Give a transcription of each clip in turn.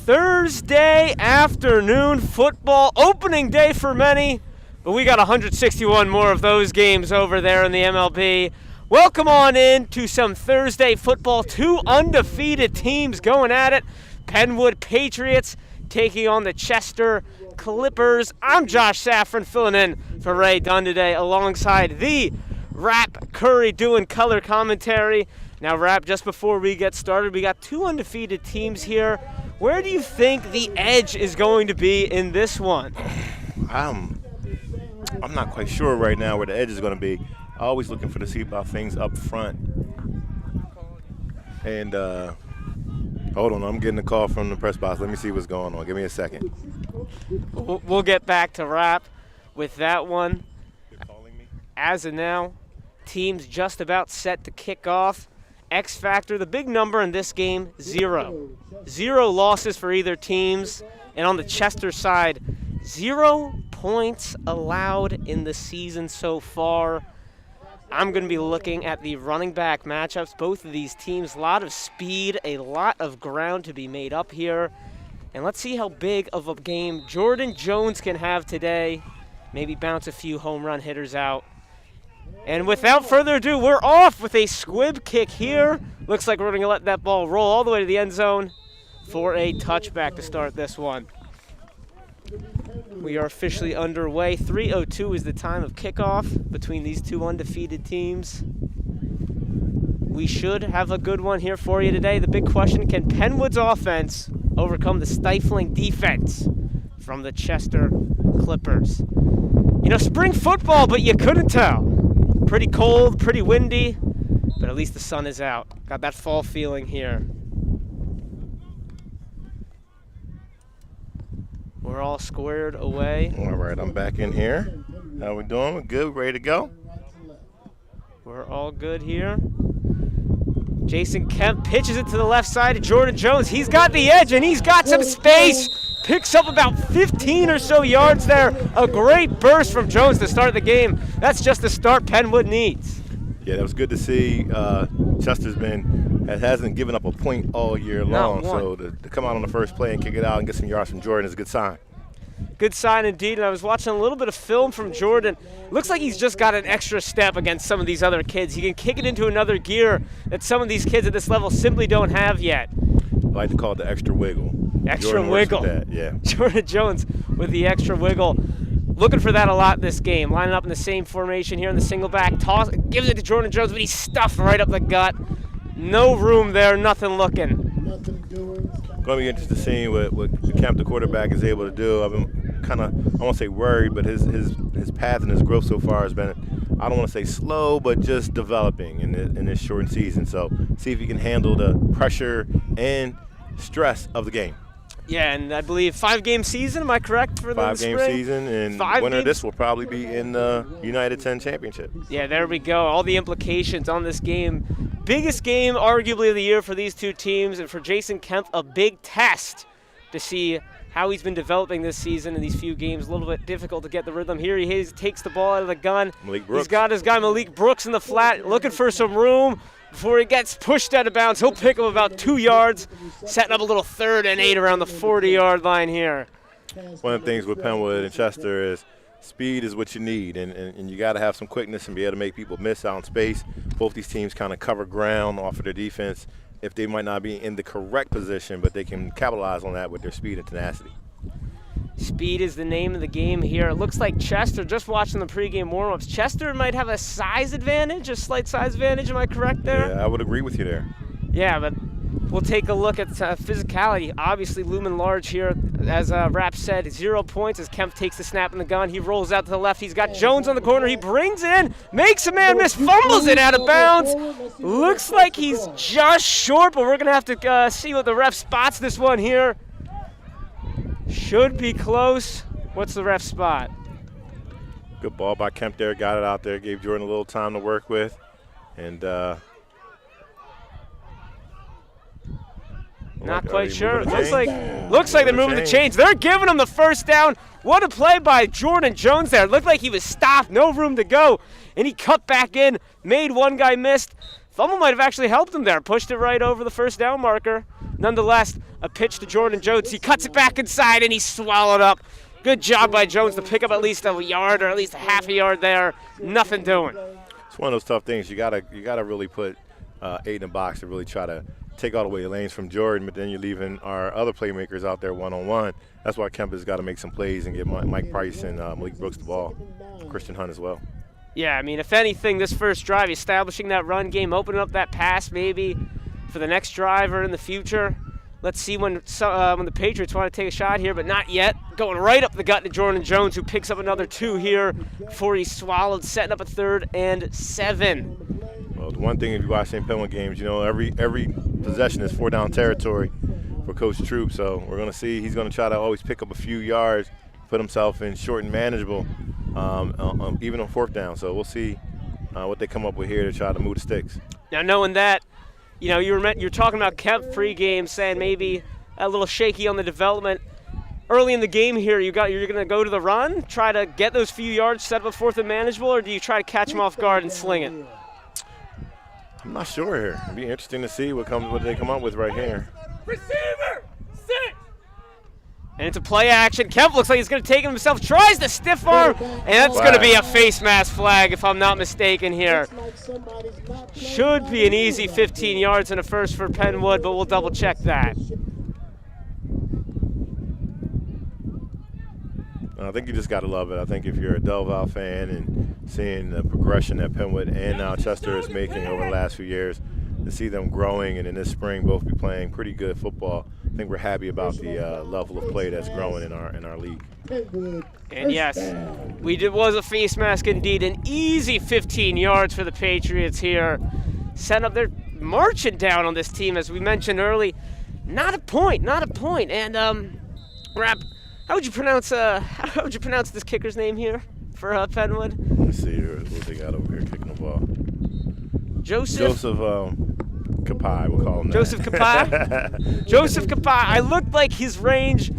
Thursday afternoon football, opening day for many, but we got 161 more of those games over there in the MLB. Welcome on in to some Thursday football. Two undefeated teams going at it. Penwood Patriots taking on the Chester Clippers. I'm Josh Safran filling in for Ray Dunn today alongside the Rap Curry doing color commentary. Now, Rap, just before we get started, we got two undefeated teams here. Where do you think the edge is going to be in this one? I'm not quite sure right now where the edge is going to be. Always looking for to see about things up front. And hold on, I'm getting a call from the press box. Let me see what's going on. Give me a second. We'll get back to Rap with that one. You're calling me? As of now, teams just about set to kick off. X factor, the big number in this game, 0. 0 losses for either teams. And on the Chester side, 0 points allowed in the season so far. I'm going to be looking at the running back matchups. Both of these teams, a lot of speed, a lot of ground to be made up here. And let's see how big of a game Jordan Jones can have today. Maybe bounce a few home run hitters out. And without further ado, we're off with a squib kick here. Looks like we're going to let that ball roll all the way to the end zone for a touchback to start this one. We are officially underway. 3:02 is the time of kickoff between these two undefeated teams. We should have a good one here for you today. The big question, can Penwood's offense overcome the stifling defense from the Chester Clippers? You know, spring football, but you couldn't tell. Pretty cold, pretty windy, but at least the sun is out. Got that fall feeling here. We're all squared away. All right, I'm back in here. How we doing? We're good, ready to go? We're all good here. Jason Kemp pitches it to the left side to Jordan Jones. He's got the edge, and he's got some space. Picks up about 15 or so yards there. A great burst from Jones to start the game. That's just the start Penwood needs. Yeah, that was good to see. Chester's hasn't given up a point all year long. So to come out on the first play and kick it out and get some yards from Jordan is a good sign. Good sign indeed. And I was watching a little bit of film from Jordan. Looks like he's just got an extra step against some of these other kids. He can kick it into another gear that some of these kids at this level simply don't have yet. I like to call it the extra wiggle. Extra Jordan wiggle. Works with that, yeah. Jordan Jones with the extra wiggle. Looking for that a lot this game. Lining up in the same formation here in the single back. Gives it to Jordan Jones, but he's stuffed right up the gut. No room there, nothing looking. Going to be interesting to see what Kemp, the quarterback, is able to do. I've been kind of, I won't say worried, but his path and his growth so far has been, I don't want to say slow, but just developing in this shortened season. So see if he can handle the pressure and stress of the game. Yeah, and I believe 5-game season, am I correct for the spring? 5-game season, and winner of this will probably be in the United 10 Championship. Yeah, there we go. All the implications on this game. Biggest game, arguably, of the year for these two teams, and for Jason Kemp, a big test to see how he's been developing this season in these few games. A little bit difficult to get the rhythm here. He takes the ball out of the gun. Malik Brooks. He's got his guy Malik Brooks in the flat, looking for some room. Before he gets pushed out of bounds, he'll pick up about 2 yards, setting up a little 3rd and 8 around the 40-yard line here. One of the things with Penwood and Chester is speed is what you need, and you got to have some quickness and be able to make people miss out in space. Both these teams kind of cover ground off of their defense if they might not be in the correct position, but they can capitalize on that with their speed and tenacity. Speed is the name of the game here. It looks like Chester, just watching the pregame warm-ups, Chester might have a size advantage, a slight size advantage. Am I correct there? Yeah, I would agree with you there. Yeah, but we'll take a look at physicality. Obviously, looming large here. As Rap said, 0 points as Kemp takes the snap in the gun. He rolls out to the left. He's got Jones on the corner. He brings in, makes a man miss, fumbles it out of bounds. Looks like he's just short, but we're going to have to see what the ref spots this one here. Should be close. What's the ref spot? Good ball by Kemp there. Got it out there. Gave Jordan a little time to work with. And not quite sure. Looks like they're moving the chains. They're giving him the first down. What a play by Jordan Jones there. It looked like he was stopped. No room to go. And he cut back in. Made one guy missed. Fumble might have actually helped him there. Pushed it right over the first down marker. nonetheless, a pitch to Jordan Jones. He cuts it back inside, and he's swallowed up. Good job by Jones to pick up at least a yard or at least a half a yard there. Nothing doing. It's one of those tough things. You gotta really put 8 in the box to really try to take all the way lanes from Jordan, but then you're leaving our other playmakers out there one-on-one. That's why Kemp has got to make some plays and give Mike Price and Malik Brooks the ball. Christian Hunt as well. Yeah, I mean, if anything, this first drive, establishing that run game, opening up that pass maybe for the next drive or in the future. Let's see when the Patriots want to take a shot here, but not yet. Going right up the gut to Jordan Jones, who picks up another 2 here before he's swallowed, setting up a 3rd and 7. Well, the one thing if you watch St. Penn games, you know, every possession is 4-down territory for Coach Troop. So we're going to see he's going to try to always pick up a few yards, put himself in short and manageable, even on 4th down. So we'll see what they come up with here to try to move the sticks. Now, knowing that, you know, you're talking about Kemp pregame, saying maybe a little shaky on the development. Early in the game here, you're going to go to the run, try to get those few yards, set up a 4th and manageable, or do you try to catch him off guard and sling it? I'm not sure here. It'd be interesting to see what they come up with right here. Receiver, 6. And it's a play action. Kemp looks like he's going to take it himself, tries the stiff arm, and that's going to be a face mask flag if I'm not mistaken here. Should be an easy 15 yards and a first for Penwood, but we'll double check that. I think you just got to love it. I think if you're a Del Val fan and seeing the progression that Penwood and now Chester is making over the last few years, to see them growing and in this spring both be playing pretty good football, I think we're happy about the level of play that's growing in our league. And yes, was a face mask indeed. An easy 15 yards for the Patriots here. Setting up, they're marching down on this team, as we mentioned early. Not a point. And Rap, how would you pronounce this kicker's name here for Penwood? Let's see what they got over here kicking the ball. Joseph Kapai, we'll call him that. Joseph Kapai? Joseph Kapai. I looked like his range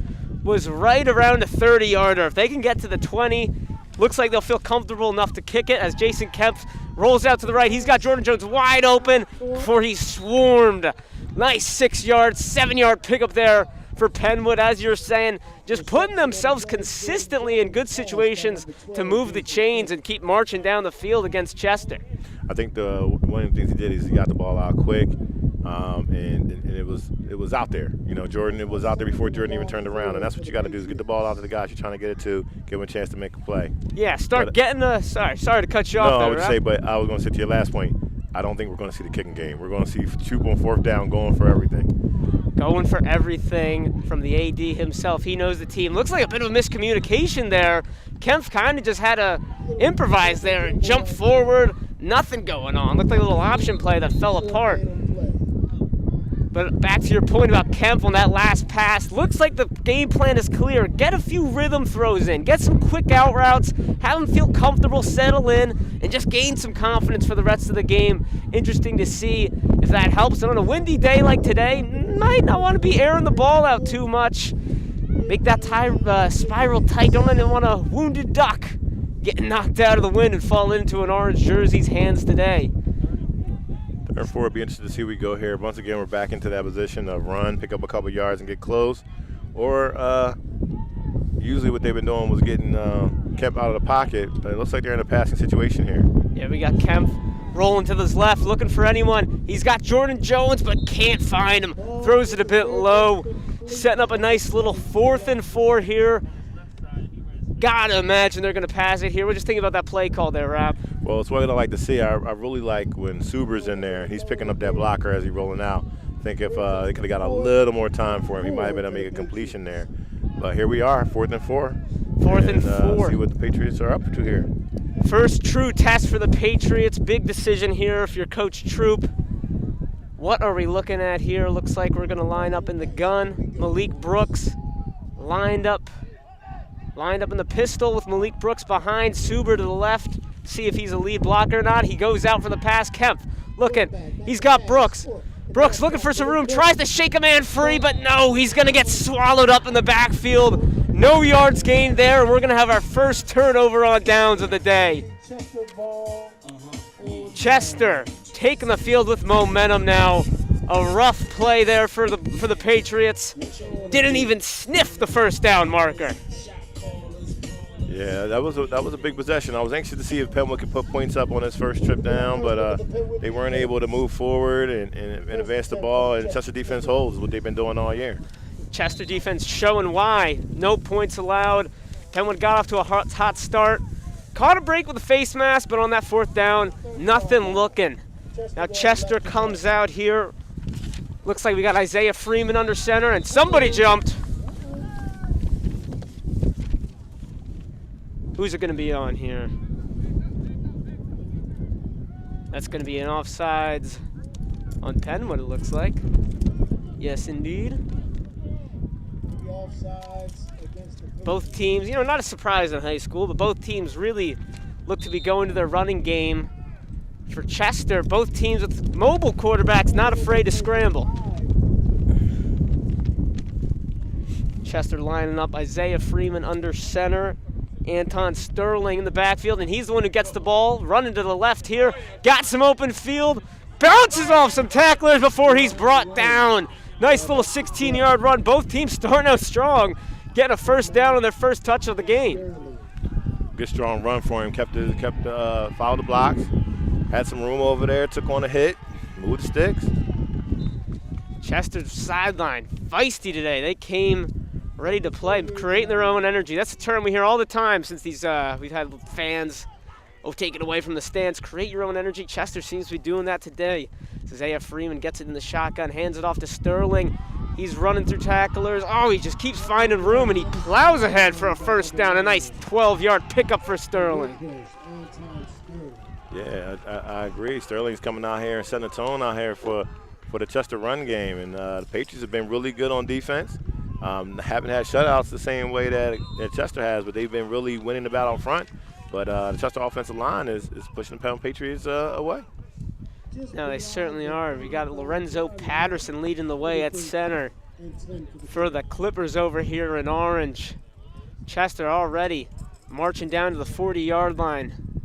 was right around a 30-yarder. If they can get to the 20, looks like they'll feel comfortable enough to kick it as Jason Kemp rolls out to the right. He's got Jordan Jones wide open before he's swarmed. Nice 6-yard, 7-yard pickup there for Penwood, as you're saying, just putting themselves consistently in good situations to move the chains and keep marching down the field against Chester. I think one of the things he did is he got the ball out quick, and it was out there. You know, it was out there before Jordan even turned around, and that's what you got to do is get the ball out to the guys you're trying to get it to, give them a chance to make a play. Yeah, sorry to cut you off. No, there, I would right? say, but I was going to say to your last point, I don't think we're going to see the kicking game. We're going to see Troop on 4th down going for everything. Going for everything from the AD himself. He knows the team. Looks like a bit of a miscommunication there. Kempf kind of just had to improvise there and jump forward. Nothing going on. Looked like a little option play that fell apart. But back to your point about Kemp on that last pass, looks like the game plan is clear. Get a few rhythm throws in, get some quick out routes, have them feel comfortable, settle in, and just gain some confidence for the rest of the game. Interesting to see if that helps. And on a windy day like today, might not want to be airing the ball out too much. Make that spiral tight. Don't even want a wounded duck getting knocked out of the wind and fall into an orange jersey's hands today. Therefore, it'll be interesting to see we go here. Once again, we're back into that position of run, pick up a couple yards, and get close. Or usually what they've been doing was getting Kemp out of the pocket. But it looks like they're in a passing situation here. Yeah, we got Kemp rolling to his left, looking for anyone. He's got Jordan Jones, but can't find him. Throws it a bit low. Setting up a nice little 4th and 4 here. Gotta imagine they're going to pass it here. We're just thinking about that play call there, Rob. Well, it's what I like to see. I really like when Suber's in there and he's picking up that blocker as he's rolling out. I think if they could have got a little more time for him, he might have been able to make a completion there. But here we are, 4th and 4. 4th and 4. See what the Patriots are up to here. First true test for the Patriots. Big decision here if you're Coach Troop. What are we looking at here? Looks like we're going to line up in the gun. Malik Brooks lined up in the pistol with Malik Brooks behind, Suber to the left. See if he's a lead blocker or not. He goes out for the pass. Kemp looking. He's got Brooks. Brooks looking for some room. Tries to shake a man free, but no, he's going to get swallowed up in the backfield. No yards gained there, and we're going to have our first turnover on downs of the day. Chester taking the field with momentum now. A rough play there for the Patriots. Didn't even sniff the first down marker. Yeah, that was a big possession. I was anxious to see if Penn could put points up on his first trip down, but they weren't able to move forward and advance the ball. And Chester defense holds what they've been doing all year. Chester defense showing why. No points allowed. Penwood got off to a hot start. Caught a break with a face mask, but on that fourth down, nothing looking. Now Chester comes out here. Looks like we got Isaiah Freeman under center, and somebody jumped. Who's it going to be on here? That's going to be an offsides on Penn, what it looks like. Yes, indeed. Both teams, not a surprise in high school, but both teams really look to be going to their running game. For Chester, both teams with mobile quarterbacks, not afraid to scramble. Chester lining up Isaiah Freeman under center. Anton Sterling in the backfield, and he's the one who gets the ball, running to the left here. Got some open field, bounces off some tacklers before he's brought down. Nice little 16-yard run. Both teams starting out strong, getting a first down on their first touch of the game. Good strong run for him. Followed the blocks, had some room over there, took on a hit, moved the sticks. Chester's sideline feisty today. They came ready to play, creating their own energy. That's a term we hear all the time since we've had fans taken away from the stands. Create your own energy. Chester seems to be doing that today. Isaiah Freeman gets it in the shotgun, hands it off to Sterling. He's running through tacklers. Oh, he just keeps finding room, and he plows ahead for a first down. A nice 12-yard pickup for Sterling. Yeah, I agree. Sterling's coming out here and setting the tone out here for the Chester run game, and the Patriots have been really good on defense. Haven't had shutouts the same way that Chester has, but they've been really winning the battle up front. But the Chester offensive line is pushing the Penn Patriots away. No, they certainly are. We got Lorenzo Patterson leading the way at center for the Clippers over here in orange. Chester already marching down to the 40-yard line.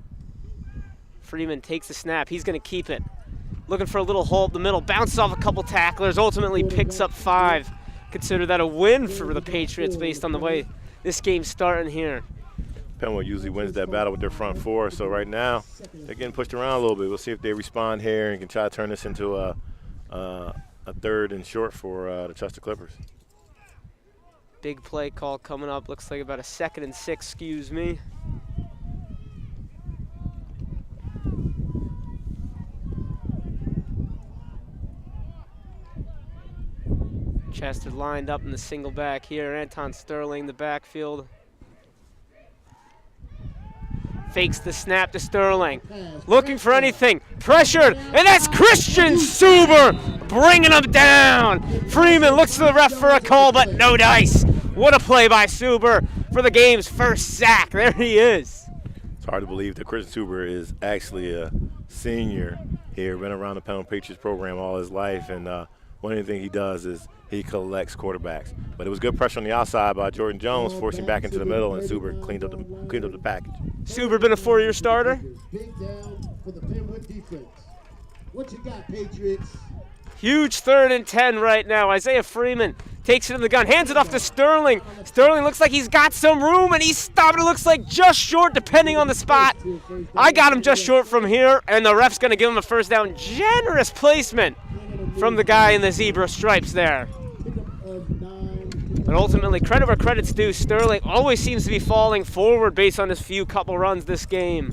Freeman takes the snap. He's going to keep it. Looking for a little hole up the middle. Bounces off a couple tacklers. Ultimately picks up 5. Consider that a win for the Patriots based on the way this game's starting here. Penn usually wins that battle with their front four, so right now they're getting pushed around a little bit. We'll see if they respond here and can try to turn this into a third and short for the Chester Clippers. Big play call coming up. Looks like about a 2nd and 6, excuse me. Chester lined up in the single back here. Anton Sterling, the backfield. Fakes the snap to Sterling. Looking for anything. Pressured. And that's Christian Suber bringing him down. Freeman looks to the ref for a call, but no dice. What a play by Suber for the game's first sack. There he is. It's hard to believe that Christian Suber is actually a senior here. Been around the Penn Patriots program all his life, and one of the things he does is he collects quarterbacks. But it was good pressure on the outside by Jordan Jones, forcing back into the middle, and Suber cleaned up the package. Suber been a 4-year starter. Big down for the Penwood defense. What you got, Patriots? Huge 3rd and 10 right now. Isaiah Freeman takes it in the gun, hands it off to Sterling. Sterling looks like he's got some room, and he's stopped. It looks like just short, depending on the spot. I got him just short from here, and the ref's going to give him a first down. Generous placement from the guy in the zebra stripes there. But ultimately, credit where credit's due. Sterling always seems to be falling forward based on his couple runs this game.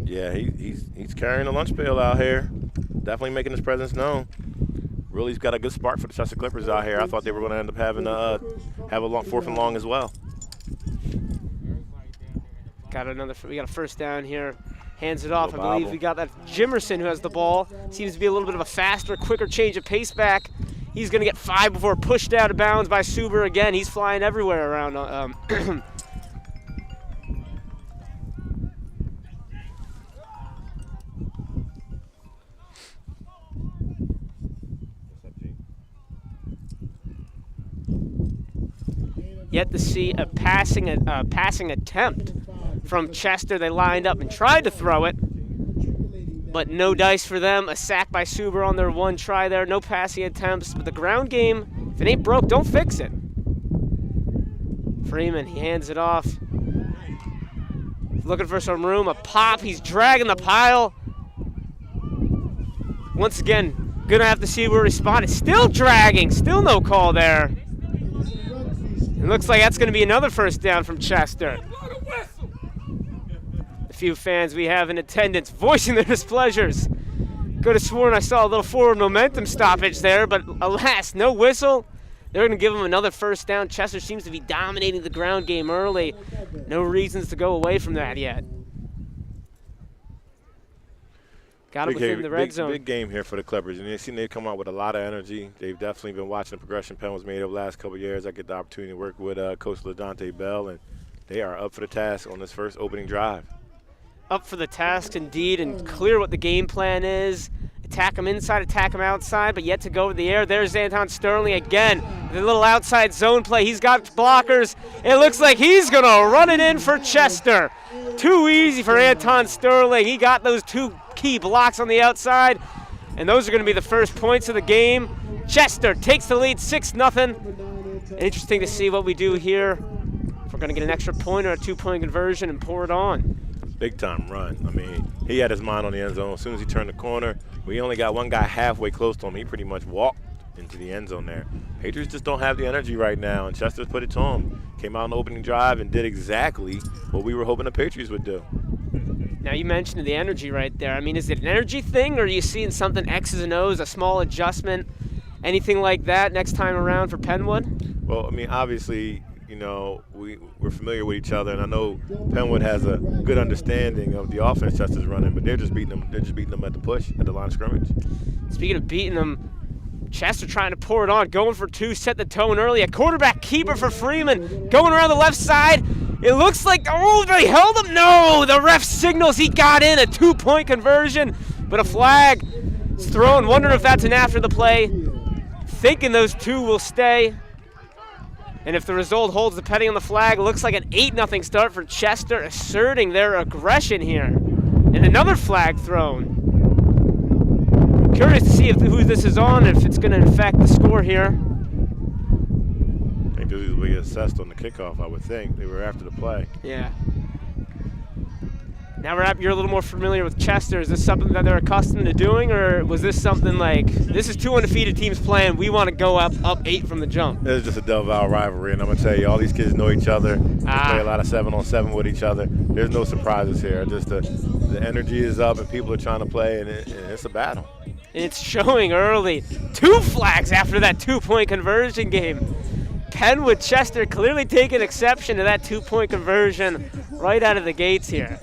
Yeah, he's carrying a lunch pail out here. Definitely making his presence known. Really, he's got a good spark for the Chester Clippers out here. I thought they were going to end up having have a 4th and long as well. We got a first down here. Hands it off. I believe we got that Jimerson who has the ball. Seems to be a little bit of a faster, quicker change of pace back. He's going to get 5 before pushed out of bounds by Suber again. He's flying everywhere around. Yet to see a passing attempt from Chester. They lined up and tried to throw it. but no dice for them. A sack by Suber on their one try there. No passing attempts, but the ground game, if it ain't broke, don't fix it. Freeman, he hands it off. Looking for some room, a pop, he's dragging the pile. Once again, gonna have to see where he responded. Still dragging, still no call there. It looks like that's gonna be another first down from Chester. A few fans we have in attendance voicing their displeasures. Could have sworn I saw a little forward momentum stoppage there, but alas, no whistle. They're going to give him another first down. Chester seems to be dominating the ground game early. No reasons to go away from that yet. Got it within the red zone. Big game here for the Clippers. And they've come out with a lot of energy. They've definitely been watching the progression Penn was made over the last couple of years. I get the opportunity to work with Coach LaDonte Bell, and they are up for the task on this first opening drive. Up for the task indeed, and clear what the game plan is. Attack him inside, attack him outside, but yet to go over the air. There's Anton Sterling again. The little outside zone play. He's got blockers. It looks like he's going to run it in for Chester. Too easy for Anton Sterling. He got those two key blocks on the outside, and those are going to be the first points of the game. Chester takes the lead 6-0. Interesting to see what we do here. If we're going to get an extra point or a 2-point conversion and pour it on. Big time run. I mean, he had his mind on the end zone. As soon as he turned the corner, we only got one guy halfway close to him. He pretty much walked into the end zone there. Patriots just don't have the energy right now, and Chester's put it to him. Came out in the opening drive and did exactly what we were hoping the Patriots would do. Now, you mentioned the energy right there. I mean, is it an energy thing, or are you seeing something X's and O's, a small adjustment, anything like that next time around for Penwood? Well, I mean, obviously, you know, we're familiar with each other, and I know Penwood has a good understanding of the offense Chester's running, but they're just beating them. They're just beating them at the push, at the line of scrimmage. Speaking of beating them, Chester trying to pour it on, going for two, set the tone early. A quarterback keeper for Freeman, going around the left side. It looks like, oh, they held him. No, the ref signals he got in, a 2-point conversion, but a flag is thrown. Wondering if that's an after the play. Thinking those two will stay. And if the result holds, depending on the flag, it looks like an 8-0 start for Chester, asserting their aggression here. And another flag thrown. Curious to see who this is on, if it's going to affect the score here. I think this will be assessed on the kickoff, I would think. They were after the play. Yeah. Now you're a little more familiar with Chester. Is this something that they're accustomed to doing, or was this something like, this is two undefeated teams playing, we want to go up 8 from the jump? It's just a Del Val rivalry, and I'm going to tell you, all these kids know each other. They play a lot of 7-on-7 with each other. There's no surprises here. Just the energy is up, and people are trying to play, and it's a battle. It's showing early. 2 flags after that 2-point conversion game. Penn with Chester clearly taking exception to that 2-point conversion right out of the gates here.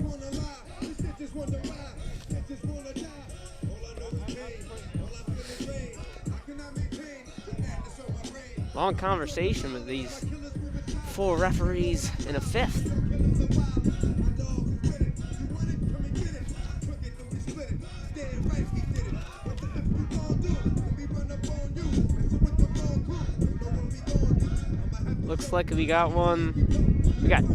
Long conversation with these 4 referees in a 5th. Looks like we got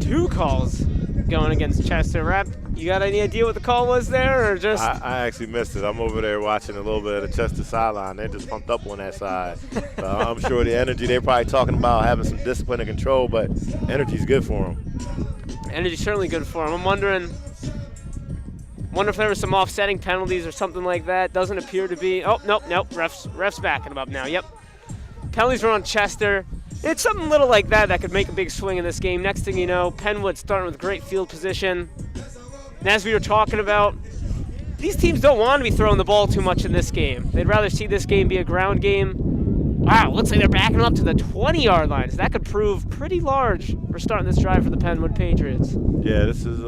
2 calls going against Chester. Rap, you got any idea what the call was there, or just? I actually missed it. I'm over there watching a little bit of the Chester sideline. They're just pumped up on that side. I'm sure the energy, they're probably talking about having some discipline and control, but energy's good for them. Energy's certainly good for them. I'm wondering if there were some offsetting penalties or something like that. Doesn't appear to be. Oh, nope. Ref's backing them up now. Yep. Penalties were on Chester. It's something little like that could make a big swing in this game. Next thing you know, Penwood starting with great field position. And as we were talking about, these teams don't want to be throwing the ball too much in this game. They'd rather see this game be a ground game. Wow, looks like they're backing up to the 20-yard line. So that could prove pretty large for starting this drive for the Penwood Patriots. Yeah, this is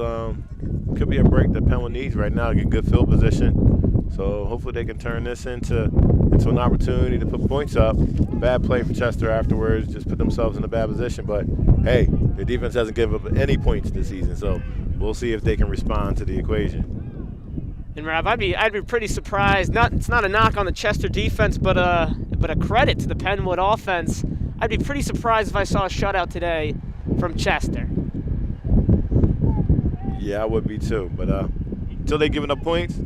could be a break that Penwood needs right now to get good field position. So hopefully they can turn this into an opportunity to put points up. Bad play for Chester afterwards, just put themselves in a bad position. But, hey, the defense hasn't given up any points this season, so we'll see if they can respond to the equation. And, Rob, I'd be pretty surprised. It's not a knock on the Chester defense, but a credit to the Penwood offense. I'd be pretty surprised if I saw a shutout today from Chester. Yeah, I would be too. But until they're giving up points,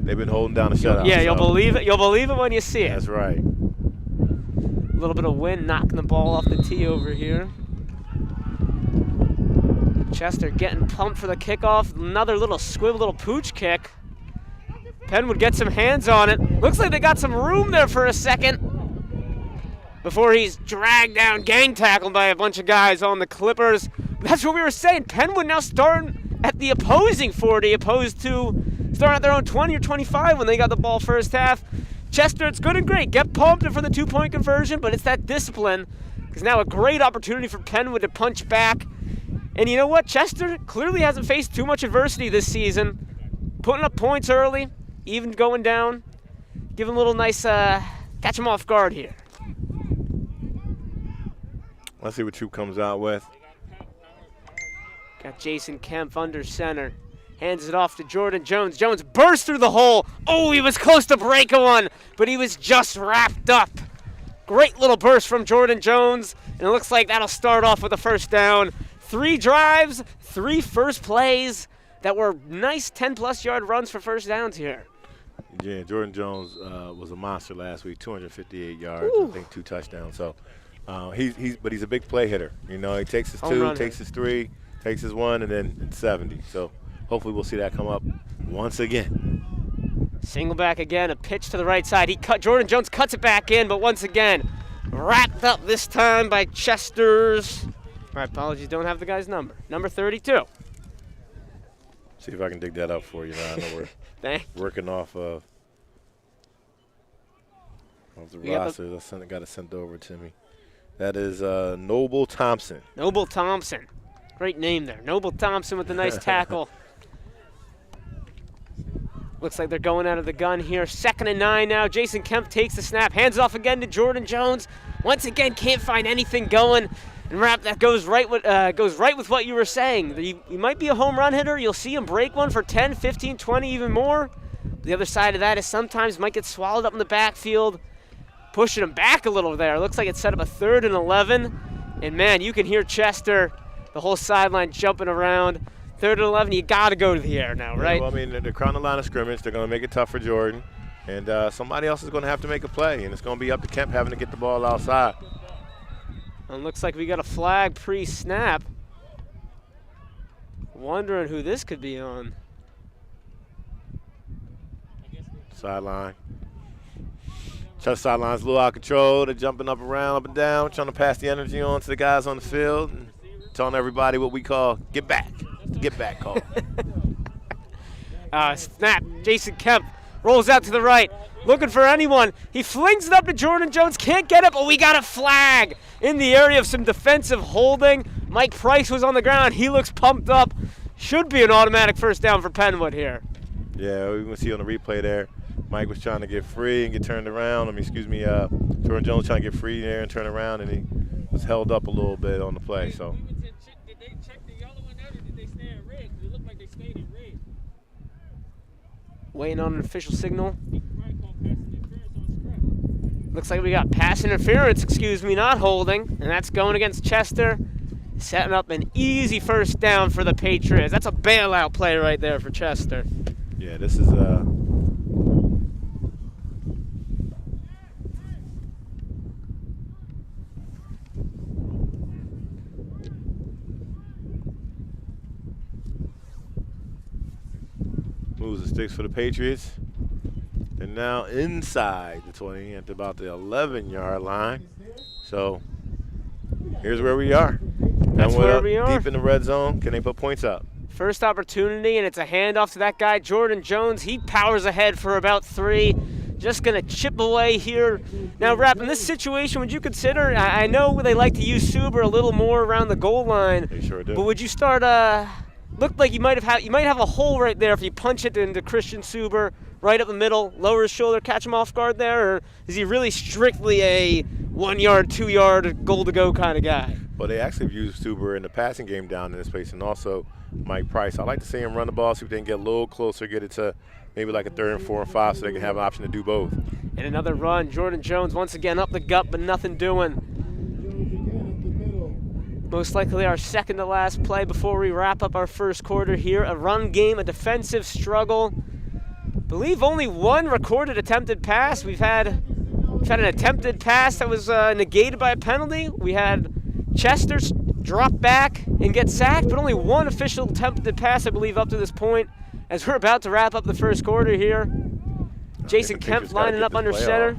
They've been holding down the shutout. Yeah, you'll believe it. You'll believe it when you see it. That's right. A little bit of wind knocking the ball off the tee over here. Chester getting pumped for the kickoff. Another little squib, little pooch kick. Penn would get some hands on it. Looks like they got some room there for a second before he's dragged down, gang tackled by a bunch of guys on the Clippers. That's what we were saying. Penn would now start at the opposing 40, opposed to starting at their own 20 or 25 when they got the ball first half. Chester, it's good and great. Get pumped for the 2-point conversion, but it's that discipline. Because now a great opportunity for Penn to punch back. And you know what? Chester clearly hasn't faced too much adversity this season. Putting up points early, even going down. Give him a little nice catch him off guard here. Let's see what Troop comes out with. Got Jason Kemp under center. Hands it off to Jordan Jones. Jones bursts through the hole. Oh, he was close to breaking one, but he was just wrapped up. Great little burst from Jordan Jones, and it looks like that'll start off with a first down. 3 drives, 3 first plays that were nice 10-plus yard runs for first downs here. Yeah, Jordan Jones was a monster last week, 258 yards, Ooh. I think 2 touchdowns. So he's a big play hitter. You know, he takes his Home 2, run takes his 3, takes his 1, and then it's 70. So hopefully we'll see that come up once again. Single back again, a pitch to the right side. Jordan Jones cuts it back in, but once again, wrapped up this time by Chester's. My apologies, don't have the guy's number. Number 32. See if I can dig that up for you. Now I know we're working off of the roster. Got it sent over to me. That is Noble Thompson. Noble Thompson. Great name there. Noble Thompson with the nice tackle. Looks like they're going out of the gun here. 2nd and 9 now. Jason Kemp takes the snap. Hands off again to Jordan Jones. Once again, can't find anything going. And that goes right with what you were saying. He might be a home run hitter. You'll see him break one for 10, 15, 20, even more. The other side of that is sometimes might get swallowed up in the backfield. Pushing him back a little there. Looks like it set up a 3rd and 11. And, man, you can hear Chester, the whole sideline jumping around. 3rd and 11, you got to go to the air now, right? Yeah, well, I mean, they're crowding the line of scrimmage. They're going to make it tough for Jordan. And somebody else is going to have to make a play. And it's going to be up to Kemp having to get the ball outside. And looks like we got a flag pre-snap. Wondering who this could be on. Sideline. Chester sideline's a little out of control. They're jumping up around, up and down, trying to pass the energy on to the guys on the field. And telling everybody what we call get back. Get back call. Snap. Jason Kemp rolls out to the right. Looking for anyone. He flings it up to Jordan Jones. Can't get it, but we got a flag in the area of some defensive holding. Mike Price was on the ground. He looks pumped up. Should be an automatic first down for Penwood here. Yeah, we can see on the replay there. Mike was trying to get free and get turned around. Jordan Jones trying to get free there and turn around, and he was held up a little bit on the play. So. Did they check the yellow one out, or did they stay in red? It looked like they stayed in red. Waiting on an official signal. Looks like we got pass interference, not holding. And that's going against Chester. Setting up an easy first down for the Patriots. That's a bailout play right there for Chester. Yeah, this is moves the sticks for the Patriots. And now inside the 20 at about the 11-yard line. So here's where we are. That's where we are. Deep in the red zone. Can they put points up? First opportunity, and it's a handoff to that guy, Jordan Jones. He powers ahead for about 3. Just going to chip away here. Now, Rap, in this situation, would you consider, I know they like to use Suber a little more around the goal line. They sure do. But would you start, looked like you might have a hole right there if you punch it into Christian Suber right up the middle, lower his shoulder, catch him off guard there, or is he really strictly a 1-yard, 2-yard, goal-to-go kind of guy? Well, they actually have used Suber in the passing game down in this place, and also Mike Price. I like to see him run the ball, see if they can get a little closer, get it to maybe like a 3rd and 4 and 5 so they can have an option to do both. And another run. Jordan Jones once again up the gut, but nothing doing. Most likely our second to last play before we wrap up our first quarter here. A run game, a defensive struggle. believe only one recorded attempted pass. We've had an attempted pass that was negated by a penalty. We had Chester drop back and get sacked, but only one official attempted pass, I believe, up to this point. As we're about to wrap up the first quarter here, Jason Kemp lining up under center.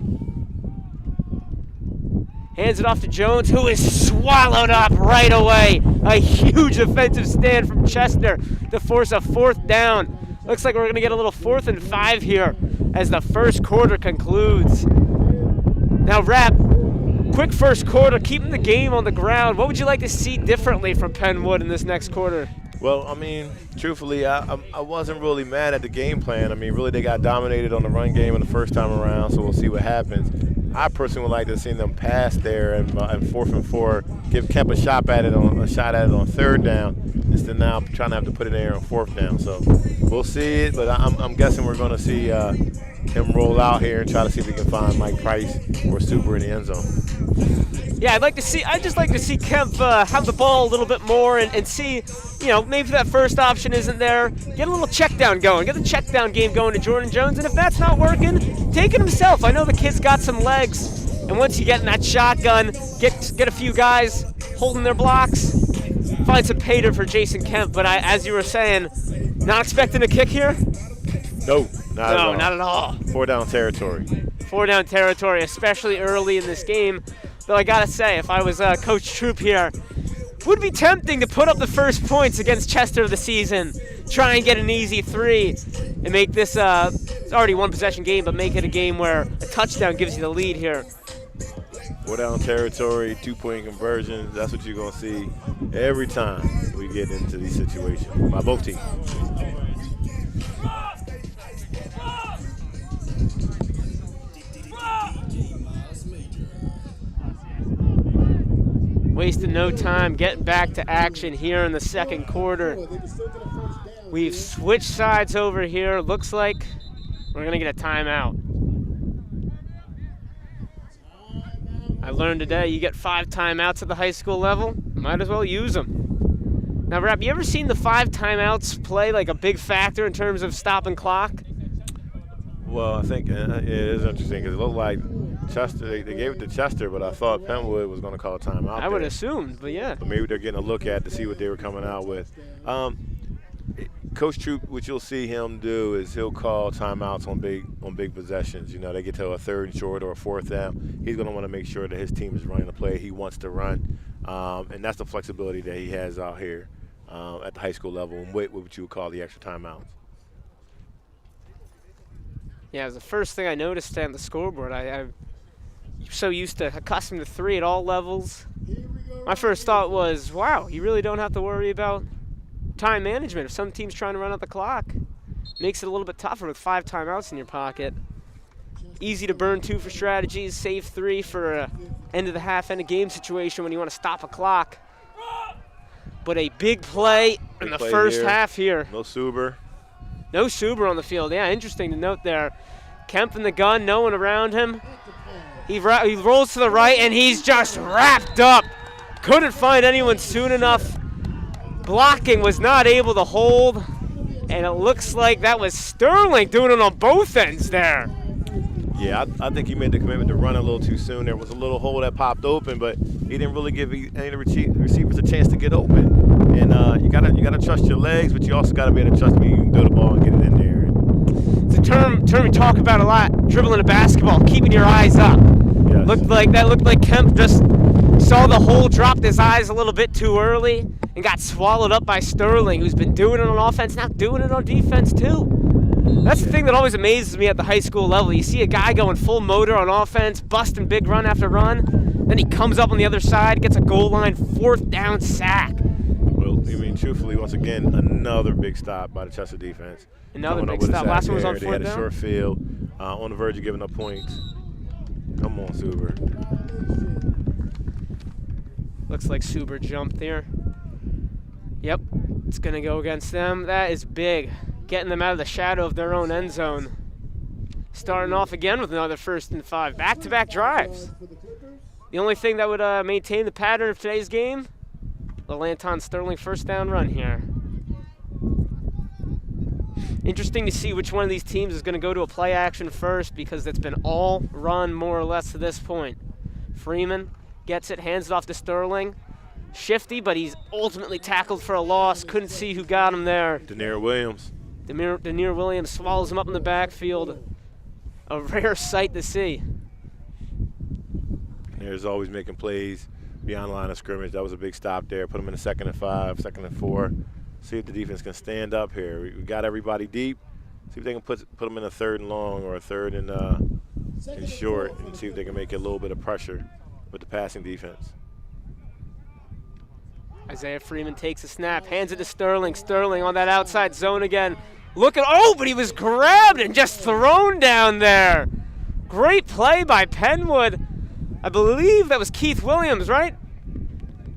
Hands it off to Jones, who is swallowed up right away. A huge offensive stand from Chester to force a 4th down. Looks like we're going to get a little 4th and 5 here as the first quarter concludes. Now, Rap, quick first quarter, keeping the game on the ground. What would you like to see differently from Penwood in this next quarter? Well, I mean, truthfully, I wasn't really mad at the game plan. I mean, really, they got dominated on the run game in the first time around, so we'll see what happens. I personally would like to see them pass there and 4th and 4, give Kemp a shot at it on 3rd down, instead of now trying to have to put it there on 4th down. So we'll see it, but I'm guessing we're going to see him roll out here and try to see if we can find Mike Price or Super in the end zone. Yeah, I'd just like to see Kemp have the ball a little bit more and see, maybe that first option isn't there. Get a little check down going. Get the check down game going to Jordan Jones. And if that's not working, take it himself. I know the kid's got some legs. And once you get in that shotgun, get a few guys holding their blocks, find some pay dirt for Jason Kemp. But as you were saying, not expecting a kick here? No, not at all. 4 down territory. 4 down territory, especially early in this game. Though I gotta say, if I was Coach Troop here, would be tempting to put up the first points against Chester of the season, try and get an easy 3, and make this, it's already one possession game, but make it a game where a touchdown gives you the lead here. 4 down territory, 2-point conversions. That's what you're gonna see every time we get into these situations by both teams. Wasting no time, getting back to action here in the second quarter. We've switched sides over here. Looks like we're gonna get a timeout. I learned today you get 5 timeouts at the high school level. Might as well use them. Now, Rap, you ever seen the 5 timeouts play like a big factor in terms of stopping clock? Well, I think it is interesting because it looked like Chester, they gave it to Chester, but I thought Penwood was going to call a timeout. I would assume, but yeah. But maybe they're getting a look at to see what they were coming out with. Coach Troop, what you'll see him do is he'll call timeouts on big possessions. They get to a 3rd and short or a 4th down. He's going to want to make sure that his team is running the play he wants to run, and that's the flexibility that he has out here at the high school level and what you would call the extra timeouts. Yeah, it was the first thing I noticed on the scoreboard. I'm so used to accustomed to 3 at all levels. My first thought was, wow, you really don't have to worry about time management. If some team's trying to run out the clock, makes it a little bit tougher with 5 timeouts in your pocket. Easy to burn 2 for strategies, save 3 for a end of the half, end of game situation when you want to stop a clock. But a big play in the first half here. No Suber. No Suber on the field. Yeah, interesting to note there. Kemp in the gun, no one around him. He rolls to the right, and he's just wrapped up. Couldn't find anyone soon enough. Blocking was not able to hold, and it looks like that was Sterling doing it on both ends there. Yeah, I think he made the commitment to run a little too soon. There was a little hole that popped open, but he didn't really give any of the receivers a chance to get open. And you gotta trust your legs, but you also gotta be able to trust me. You can throw the ball and get it in there. It's a term we talk about a lot. Dribbling a basketball, keeping your eyes up. Yes. Looked like Kemp just saw the hole, dropped his eyes a little bit too early, and got swallowed up by Sterling, who's been doing it on offense, now doing it on defense too. That's the thing that always amazes me at the high school level. You see a guy going full motor on offense, busting big run after run, then he comes up on the other side, gets a goal line, 4th down sack. Well, I mean, truthfully, once again, another big stop by the Chester defense. Another big stop. Last one was on 4th down. They had a short field, on the verge of giving up points. Come on, Suber. Looks like Suber jumped there. Yep, it's going to go against them. That is big. Getting them out of the shadow of their own end zone. Starting off again with another 1st and 5. Back-to-back drives. The only thing that would maintain the pattern of today's game, the Anton Sterling 1st down run here. Interesting to see which one of these teams is going to go to a play action first, because it's been all run more or less to this point. Freeman gets it, hands it off to Sterling. Shifty, but he's ultimately tackled for a loss. Couldn't see who got him there. Denier Williams. Denier Williams swallows him up in the backfield. A rare sight to see. Denier's always making plays beyond the line of scrimmage. That was a big stop there. Put him in a 2nd and 5, 2nd and 4. See if the defense can stand up here. We got everybody deep. See if they can put them in a 3rd and long or a 3rd and short, and see if they can make a little bit of pressure with the passing defense. Isaiah Freeman takes a snap, hands it to Sterling. Sterling on that outside zone again. Look at, oh, but he was grabbed and just thrown down there. Great play by Penwood. I believe that was Keith Williams, right?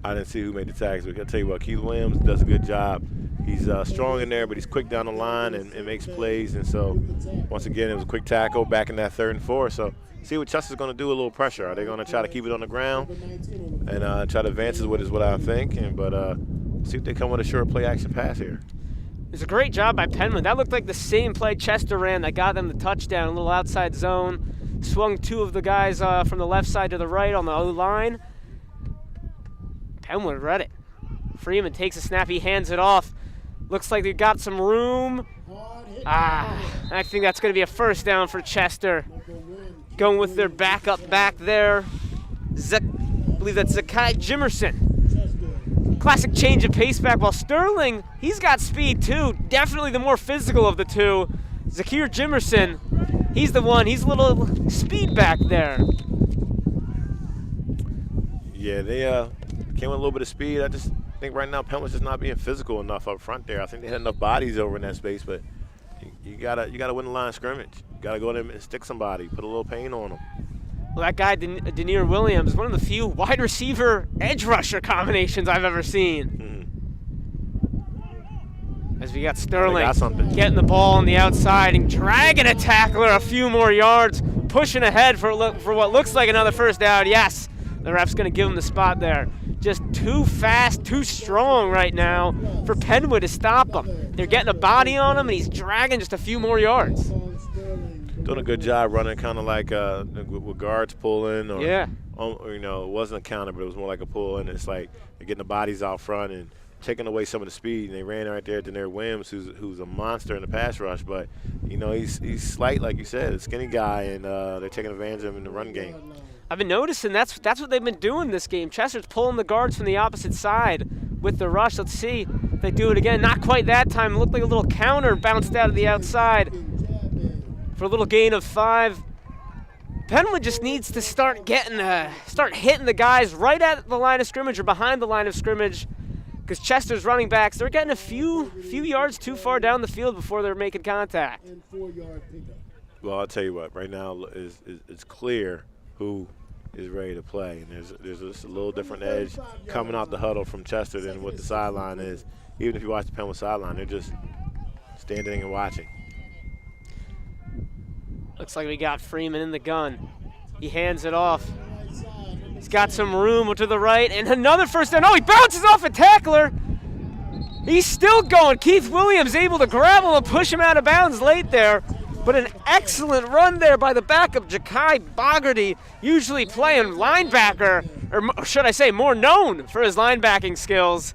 I didn't see who made the tags, but I tell you what, Keith Williams does a good job. He's strong in there, but he's quick down the line and makes plays. And so, once again, it was a quick tackle back in that 3rd and 4. So, see what Chester's going to do, a little pressure. Are they going to try to keep it on the ground and try to advance it with is what I'm thinking. But see if they come with a short play action pass here. It was a great job by Penman. That looked like the same play Chester ran that got them the touchdown, a little outside zone. Swung 2 of the guys from the left side to the right on the O-line. Penwood read it. Freeman takes a snap, he hands it off. Looks like they've got some room. I think that's going to be a first down for Chester. Going with their backup back there. I believe that's Zakai Jimerson. Classic change of pace back, while Sterling, he's got speed too. Definitely the more physical of the two. Zakir Jimerson, he's the one, he's a little speed back there. Yeah, they came with a little bit of speed. I just think right now Penn was just not being physical enough up front there. I think they had enough bodies over in that space, but you gotta win the line of scrimmage. You gotta go in and stick somebody, put a little pain on them. Well, that guy, Denier Williams, one of the few wide receiver edge rusher combinations I've ever seen. As we got Sterling getting the ball on the outside and dragging a tackler a few more yards, pushing ahead for what looks like another first down. Yes, the ref's going to give him the spot there. Just too fast, too strong right now for Penwood to stop him. They're getting a body on him, and he's dragging just a few more yards. Doing a good job running, kind of like with guards pulling, or yeah. You know, it wasn't a counter, but it was more like a pull, and it's like they're getting the bodies out front and taking away some of the speed. And they ran right there to Denier Williams, who's a monster in the pass rush, but you know he's slight, like you said, a skinny guy, and they're taking advantage of him in the run game. I've been noticing that's what they've been doing this game. Chester's pulling the guards from the opposite side with the rush. Let's see if they do it again. Not quite that time. It looked like a little counter bounced out of the outside for a little gain of 5. Penwood just needs to start hitting the guys right at the line of scrimmage or behind the line of scrimmage, because Chester's running backs, they're getting a few yards too far down the field before they're making contact. Well, I'll tell you what. Right now, it's clear who is ready to play, and there's just a little different edge coming out the huddle from Chester than what the sideline is. Even if you watch the Penwood sideline, they're just standing and watching. Looks like we got Freeman in the gun. He hands it off. He's got some room to the right, and another first down. Oh, he bounces off a tackler. He's still going. Keith Williams able to grab him and push him out of bounds late there. But an excellent run there by the backup, Ja'Kai Bogarty, usually playing linebacker, or should I say more known for his linebacking skills.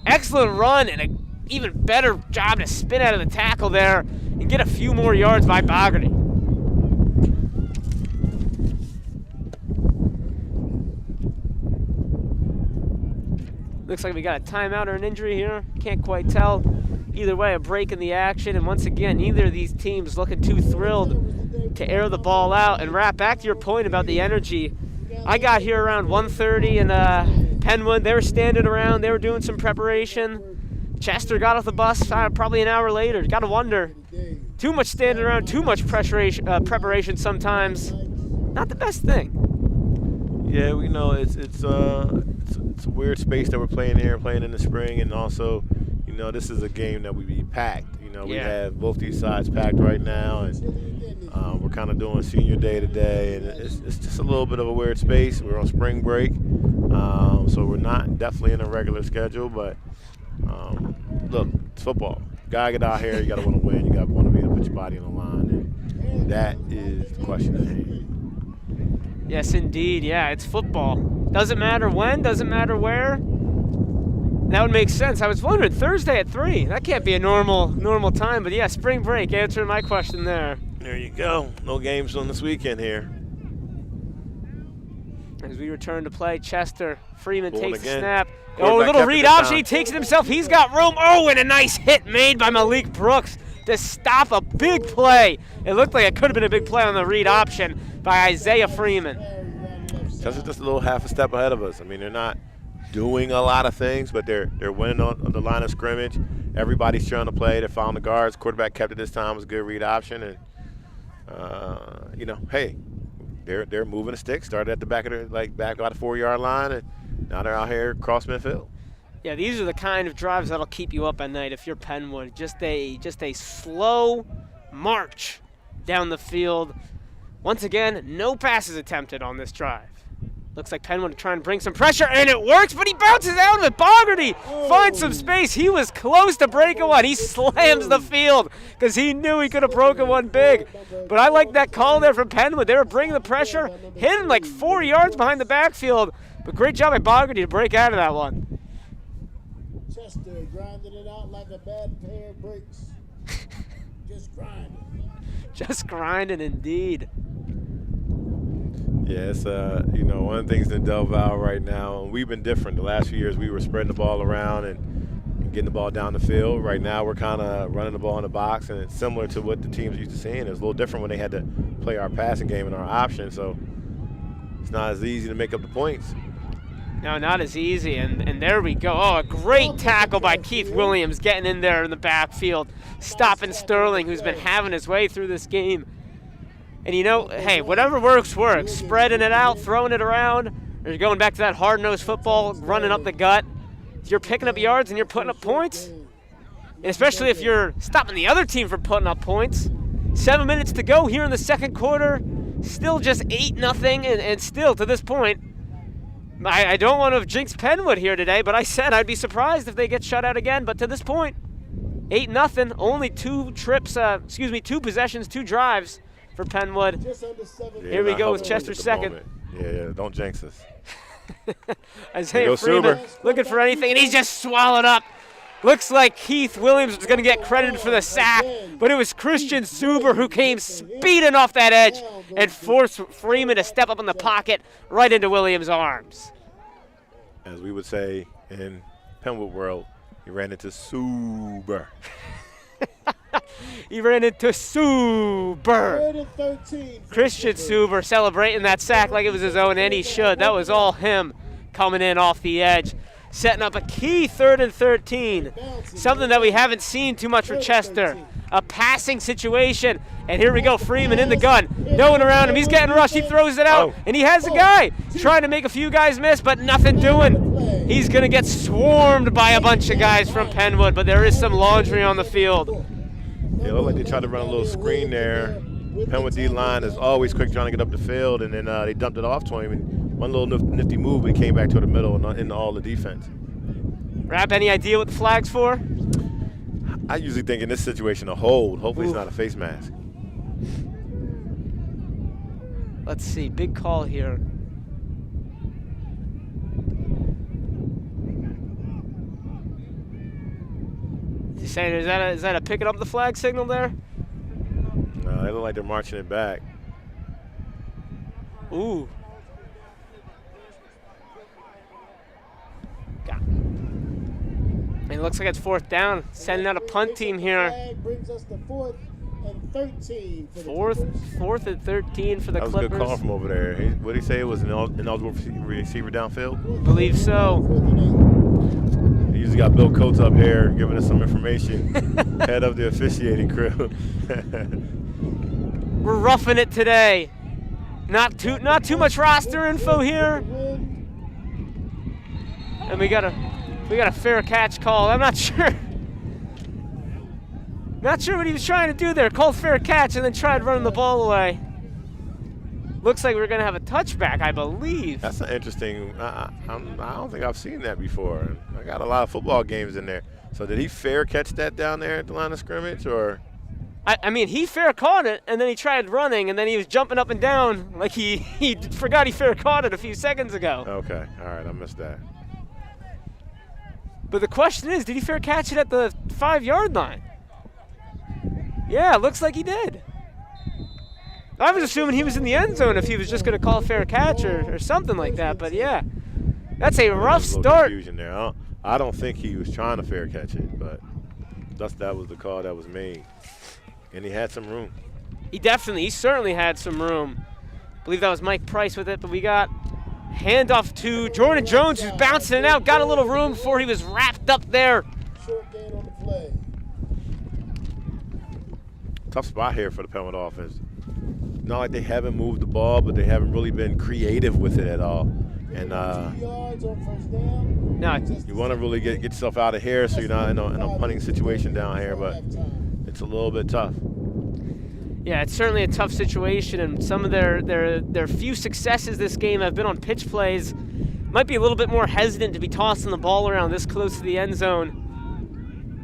Excellent run and an even better job to spin out of the tackle there and get a few more yards by Bogarty. Looks like we got a timeout or an injury here. Can't quite tell. Either way, a break in the action. And once again, neither of these teams looking too thrilled to air the ball out. And Rap, back to your point about the energy. I got here around 1:30 and Penwood, they were standing around. They were doing some preparation. Chester got off the bus probably an hour later. You got to wonder. Too much standing around, too much preparation sometimes. Not the best thing. Yeah, we know it's a weird space that we're playing here, playing in the spring, and also, you know, this is a game that we be packed. You know, we have both these sides packed right now, and we're kind of doing senior day today, and it's just a little bit of a weird space. We're on spring break, so we're not definitely in a regular schedule, but look, it's football. gotta get out here. You gotta want to win. You gotta want to be able to put your body on the line, and that is the question at hand. Yes, indeed. Yeah, it's football. Doesn't matter when, doesn't matter where. That would make sense. I was wondering, Thursday at 3. That can't be a normal time. But yeah, spring break, answering my question there. There you go. No games on this weekend here. As we return to play, Chester, Freeman Pulling takes the again. snap. Quarterback Oh, a little kept it read this option. time. He takes it himself. He's got room. Oh, and a nice hit made by Malik Brooks to stop a big play. It looked like it could have been a big play on the read option by Isaiah Freeman. Chester's just a little half a step ahead of us. I mean, they're not doing a lot of things, but they're winning on the line of scrimmage. Everybody's trying to play. They're following the guards. Quarterback kept it this time. It was a good read option, and hey, they're moving the stick. Started at the back of their back about the 4-yard line, and now they're out here across midfield. Yeah, these are the kind of drives that'll keep you up at night if you're Penwood. Just a slow march down the field. Once again, no passes attempted on this drive. Looks like Penn would try and bring some pressure, and it works, but he bounces out of it. Bogarty finds some space. He was close to breaking one. He slams the field because he knew he could have broken one big. But I like that call there from Penwood. They were bringing the pressure, hit him 4 yards behind the backfield. But great job by Bogarty to break out of that one. Chester grinding it out like a bad pair of brakes. Just grinding. Just grinding indeed. Yeah, it's one of the things in Del Valle right now, and we've been different. The last few years we were spreading the ball around and getting the ball down the field. Right now we're kind of running the ball in the box, and it's similar to what the teams used to seeing. It was a little different when they had to play our passing game and our option, so it's not as easy to make up the points. No, not as easy, and there we go. Oh, a great tackle by Keith Williams getting in there in the backfield, stopping Sterling, who's been having his way through this game. And hey, whatever works, works. Spreading it out, throwing it around, or you're going back to that hard-nosed football, running up the gut. You're picking up yards and you're putting up points, and especially if you're stopping the other team from putting up points. 7 minutes to go here in the second quarter, still just 8-0, and still to this point, I don't want to have jinxed Penwood here today, but I said I'd be surprised if they get shut out again. But to this point, 8-0, only 2 possessions, 2 drives for Penwood. Here we go with Chester second. Yeah, don't jinx us. Isaiah Freeman looking for anything, and he's just swallowed up. Looks like Keith Williams was going to get credited for the sack, but it was Christian Suber who came speeding off that edge and forced Freeman to step up in the pocket right into Williams' arms. As we would say in Penwood world, he ran into Suber. He ran into Suber. Christian Suber celebrating that sack like it was his own, and he should. That was all him coming in off the edge, setting up a key 3rd and 13. Something that we haven't seen too much for Chester. A passing situation. And here we go, Freeman in the gun. No one around him. He's getting rushed. He throws it out. And he has a guy trying to make a few guys miss, but nothing doing. He's going to get swarmed by a bunch of guys from Penwood, but there is some laundry on the field. It looked like they tried to run a little screen there. Penwood D-line is always quick trying to get up the field, and then they dumped it off to him. And one little nifty move, he came back to the middle and into all the defense. Rap, any idea what the flag's for? I usually think in this situation a hold. Hopefully it's not a face mask. Let's see, big call here. You saying is that a picking up the flag signal there? No, they look like they're marching it back. Ooh. Got it. And it looks like it's 4th down. Sending out a punt team here. Brings us to 4th and 13 for the 4th and 13 for the That was Clippers. a good call from over there. What did he say? It was an ineligible receiver downfield? Believe so. He usually got Bill Coates up here giving us some information. Head of the officiating crew. We're roughing it today. Not too much roster info here. And we got a fair catch call. I'm not sure. Not sure what he was trying to do there. Called fair catch and then tried running the ball away. looks like we're going to have a touchback, I believe. That's an interesting. I don't think I've seen that before. I got a lot of football games in there. So did he fair catch that down there at the line of scrimmage, or? I mean, he fair caught it, and then he tried running, and then he was jumping up and down like he forgot he fair caught it a few seconds ago. Okay, all right, I missed that. But the question is, did he fair catch it at the 5-yard line? Yeah, looks like he did. I was assuming he was in the end zone if he was just going to call a fair catch or something like that, but yeah. That's a rough There's a little start. confusion there. I don't think he was trying to fair catch it, but that was the call that was made. And he had some room. He certainly had some room. I believe that was Mike Price with it, but we got handoff to Jordan Jones, who's bouncing it out. Got a little room before he was wrapped up there. Short gain on the play. Tough spot here for the Penn offense. Not like they haven't moved the ball, but they haven't really been creative with it at all. And 2 yards on first down. No, you want to really get yourself out of here so you're not in a punting situation down here, but it's a little bit tough. yeah, it's certainly a tough situation, and some of their few successes this game have been on pitch plays. Might be a little bit more hesitant to be tossing the ball around this close to the end zone.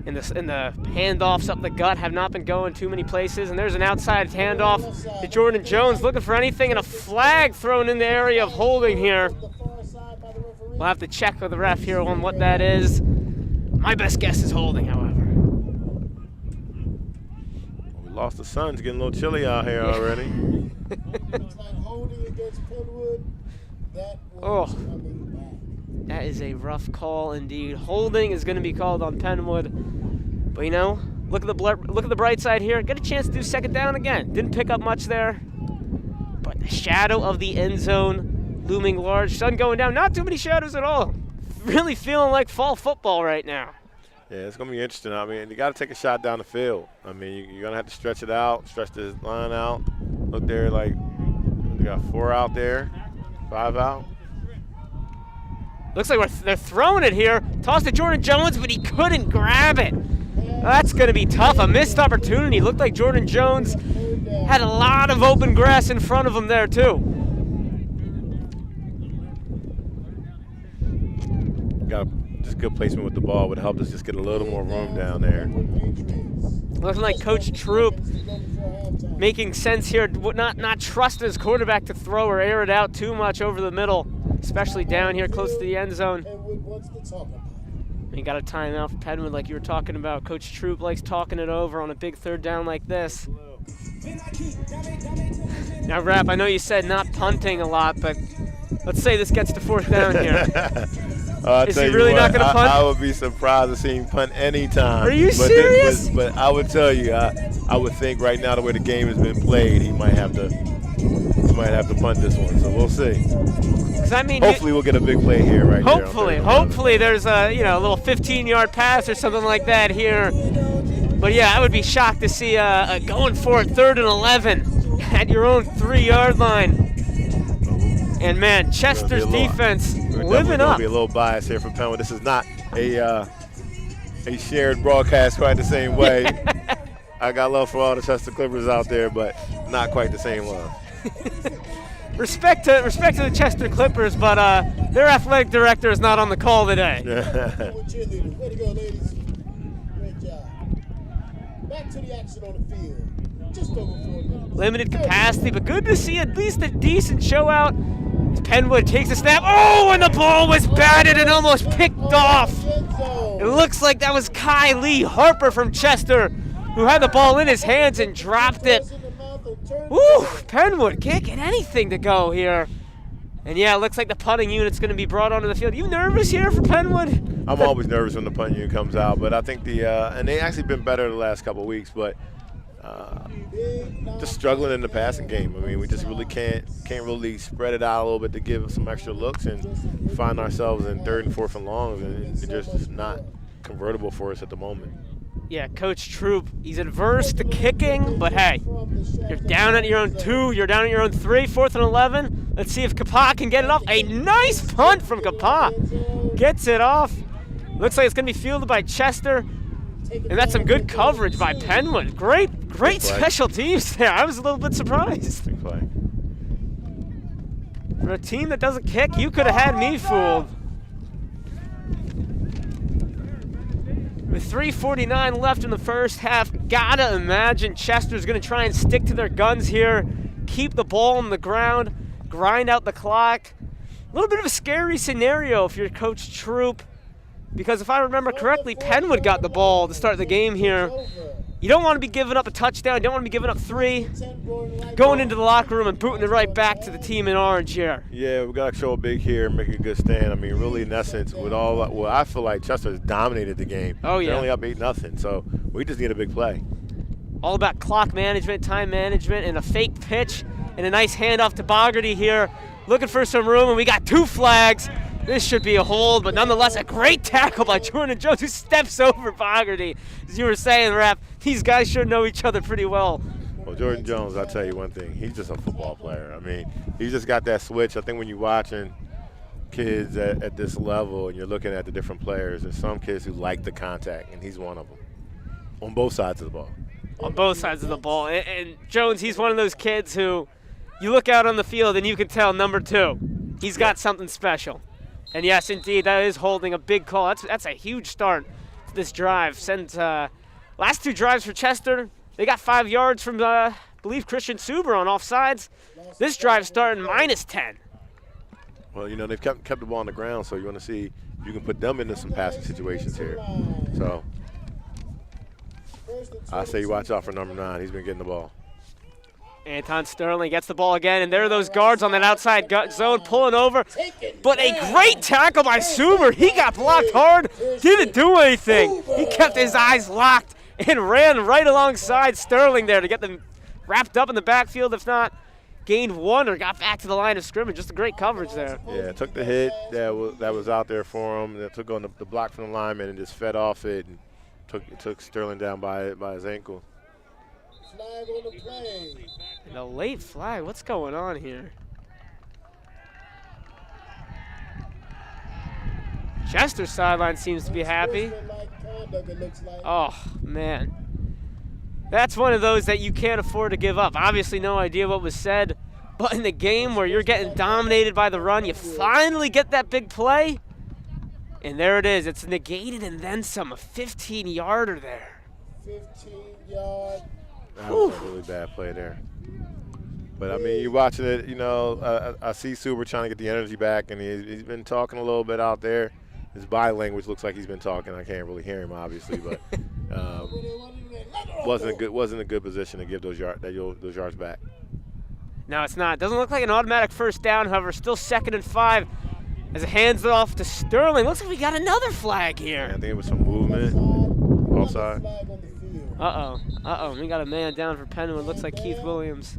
And the handoffs up the gut have not been going too many places. And there's an outside handoff to Jordan Jones, looking for anything, and a flag thrown in the area of holding here. We'll have to check with the ref here on what that is. My best guess is holding, however. We lost the sun. It's getting a little chilly out here already. Looks like holding against Penwood. That Oh. was coming back. That is a rough call indeed. Holding is going to be called on Penwood. But you know, look at the bright side here. Get a chance to do second down again. Didn't pick up much there. But the shadow of the end zone looming large. Sun going down. Not too many shadows at all. Really feeling like fall football right now. Yeah, it's going to be interesting. I mean, you got to take a shot down the field. I mean, you're going to have to stretch it out, stretch this line out. Look there, like, we got 4 out there, 5 out. Looks like they're throwing it here. Tossed to Jordan Jones, but he couldn't grab it. That's going to be tough. A missed opportunity. Looked like Jordan Jones had a lot of open grass in front of him there, too. Got just good placement with the ball would help us just get a little more room down there. Looking like Coach Troop making sense here. Not trusting his quarterback to throw or air it out too much over the middle, especially down here close to the end zone. We got a timeout for Penwood like you were talking about. Coach Troop likes talking it over on a big third down like this. Now, Rap, I know you said not punting a lot, but let's say this gets to 4th down here. Is he really not going to punt? I would be surprised to see him punt anytime. Are you serious? But I would tell you, I would think right now the way the game has been played, he might have to punt this one. So we'll see. I mean, hopefully we'll get a big play here, right? Hopefully there's a a little 15-yard pass or something like that here. But yeah, I would be shocked to see going for it 3rd and 11 at your own 3-yard line. And man, Chester's defense living up. Be a little bias here from Penn. This is not a shared broadcast quite the same way. I got love for all the Chester Clippers out there, but not quite the same love. Respect to the Chester Clippers, but their athletic director is not on the call today. Way to go, ladies. Great job. Back to the action on the field. Just over 4 minutes. Limited capacity, but good to see at least a decent show out. Penwood takes a snap. Oh, and the ball was batted and almost picked off. It looks like that was Kai Lee Harper from Chester who had the ball in his hands and dropped it. Woo, Penwood can't get anything to go here. And yeah, it looks like the punting unit's going to be brought onto the field. You nervous here for Penwood? I'm always nervous when the punting unit comes out, but I think and they actually been better the last couple of weeks, but just struggling in the passing game. I mean, we just really can't really spread it out a little bit to give some extra looks and find ourselves in 3rd and 4th and longs, and it's just not convertible for us at the moment. Yeah, Coach Troop, he's adverse to kicking, but hey, you're down at your own 2, you're down at your own 3, 4th and 11. Let's see if Kapah can get it off. A nice punt from Kapah. Gets it off. Looks like it's going to be fielded by Chester. And that's some good coverage by Penwood. Great special teams there. I was a little bit surprised. Big play. For a team that doesn't kick, you could have had me fooled. With 3:49 left in the first half, gotta imagine Chester's gonna try and stick to their guns here, keep the ball on the ground, grind out the clock. A little bit of a scary scenario if you're Coach Troop, because if I remember correctly, Penwood got the ball to start the game here. You don't want to be giving up a touchdown, you don't want to be giving up 3, going into the locker room and booting it right back to the team in orange here. Yeah, we got to show big here and make a good stand. I mean, really, in essence, with all that, well, I feel like Chester has dominated the game. Oh, yeah. They're only up 8-0, so we just need a big play. All about clock management, time management, and a fake pitch, and a nice handoff to Bogarty here. Looking for some room, and we got 2 flags. This should be a hold, but nonetheless, a great tackle by Jordan Jones, who steps over Bogarty. As you were saying, Rap, these guys sure know each other pretty well. Well, Jordan Jones, I'll tell you one thing. He's just a football player. I mean, he's just got that switch. I think when you're watching kids at this level and you're looking at the different players, there's some kids who like the contact, and he's one of them on both sides of the ball. On both sides of the ball. And Jones, he's one of those kids who you look out on the field and you can tell, number 2, he's got something special. And yes, indeed, that is holding a big call. That's a huge start to this drive. Last 2 drives for Chester, they got 5 yards from, I believe, Christian Suber on offsides. This drive starting -10. Well, you know, they've kept the ball on the ground, so you want to see if you can put them into some passing situations here. So I say you watch out for number 9. He's been getting the ball. Anton Sterling gets the ball again, and there are those guards on that outside zone pulling over. But a great tackle by Suber. He got blocked hard, didn't do anything. He kept his eyes locked and ran right alongside Sterling there to get them wrapped up in the backfield, if not gained 1 or got back to the line of scrimmage. Just a great coverage there. Yeah, took the hit that was out there for him. That took on the block from the lineman and just fed off it and took Sterling down by his ankle. Flag on the play. And a late flag. What's going on here? Chester's sideline seems to be happy. Oh, man. That's one of those that you can't afford to give up. Obviously, no idea what was said. But in the game where you're getting dominated by the run, you finally get that big play. And there it is. It's negated and then some. A 15-yarder there. 15-yard. That was a really bad play there. But, I mean, you're watching it, you know, I see Suber trying to get the energy back, and he's been talking a little bit out there. His body language looks like he's been talking. I can't really hear him, obviously, but wasn't a good position to give those yards back. No, it's not. Doesn't look like an automatic first down, however, still 2nd and 5 as it hands it off to Sterling. Looks like we got another flag here. Yeah, I think it was some movement offside. Uh-oh. We got a man down for Penn. It looks like Keith Williams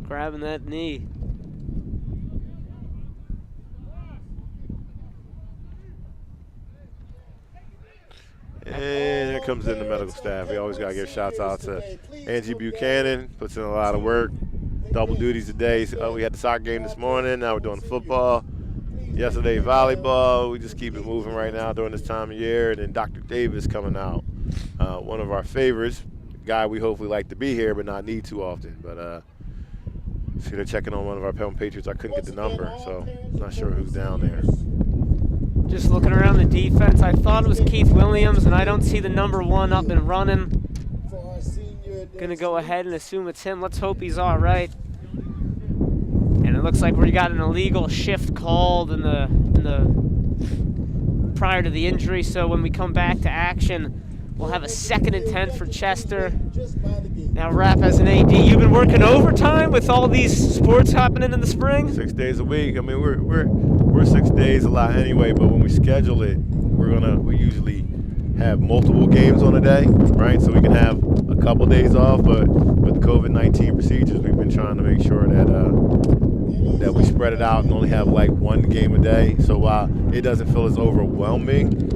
grabbing that knee. And here comes in the medical staff. We always got to give shouts out to Angie Buchanan. Puts in a lot of work. Double duties today. So, we had the soccer game this morning. Now we're doing football. Yesterday, volleyball. We just keep it moving right now during this time of year. And then Dr. Davis coming out. One of our favorites. Guy we hopefully like to be here but not need too often. But see, they're checking on one of our Penn Patriots. I couldn't get the number, so I'm not sure who's down there. Just looking around the defense, I thought it was Keith Williams, and I don't see the number 1 up and running. Gonna go ahead and assume it's him. Let's hope he's all right. And it looks like we got an illegal shift called in the prior to the injury. So when we come back to action, we'll have a 2nd and 10 for Chester. Now, Rap, as an AD, you've been working overtime with all these sports happening in the spring? 6 days a week. I mean, we're 6 days a lot anyway, but when we schedule it, we usually have multiple games on a day, right? So we can have a couple days off, but with COVID-19 procedures, we've been trying to make sure that we spread it out and only have like 1 game a day. So while it doesn't feel as overwhelming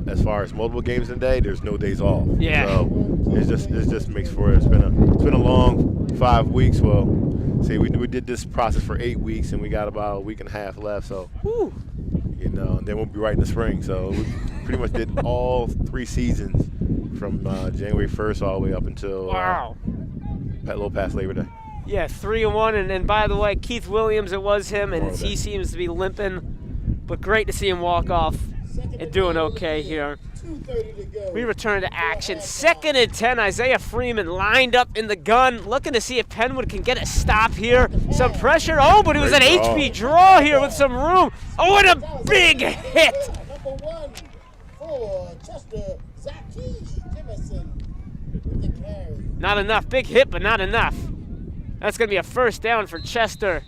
as far as multiple games a day, there's no days off. Yeah. So it just makes for it. It's been a long 5 weeks. Well, see, we did this process for 8 weeks, and we got about a week and a half left. So, you know, and then we'll be right in the spring. So we pretty much did all 3 seasons from January 1st all the way up until a little past Labor Day. Yeah, 3-1, and by the way, Keith Williams, it was him, and he Okay. seems to be limping, but great to see him walk off and doing okay here. 2:30 to go. We return to action. 2nd and 10, Isaiah Freeman lined up in the gun, looking to see if Penwood can get a stop here. Some pressure, oh, but it was an Great draw. HB draw here with some room. Oh, and a big hit. Number 1 for Chester, Zaki Jemison with the carry. Not enough, big hit, but not enough. That's gonna be a first down for Chester.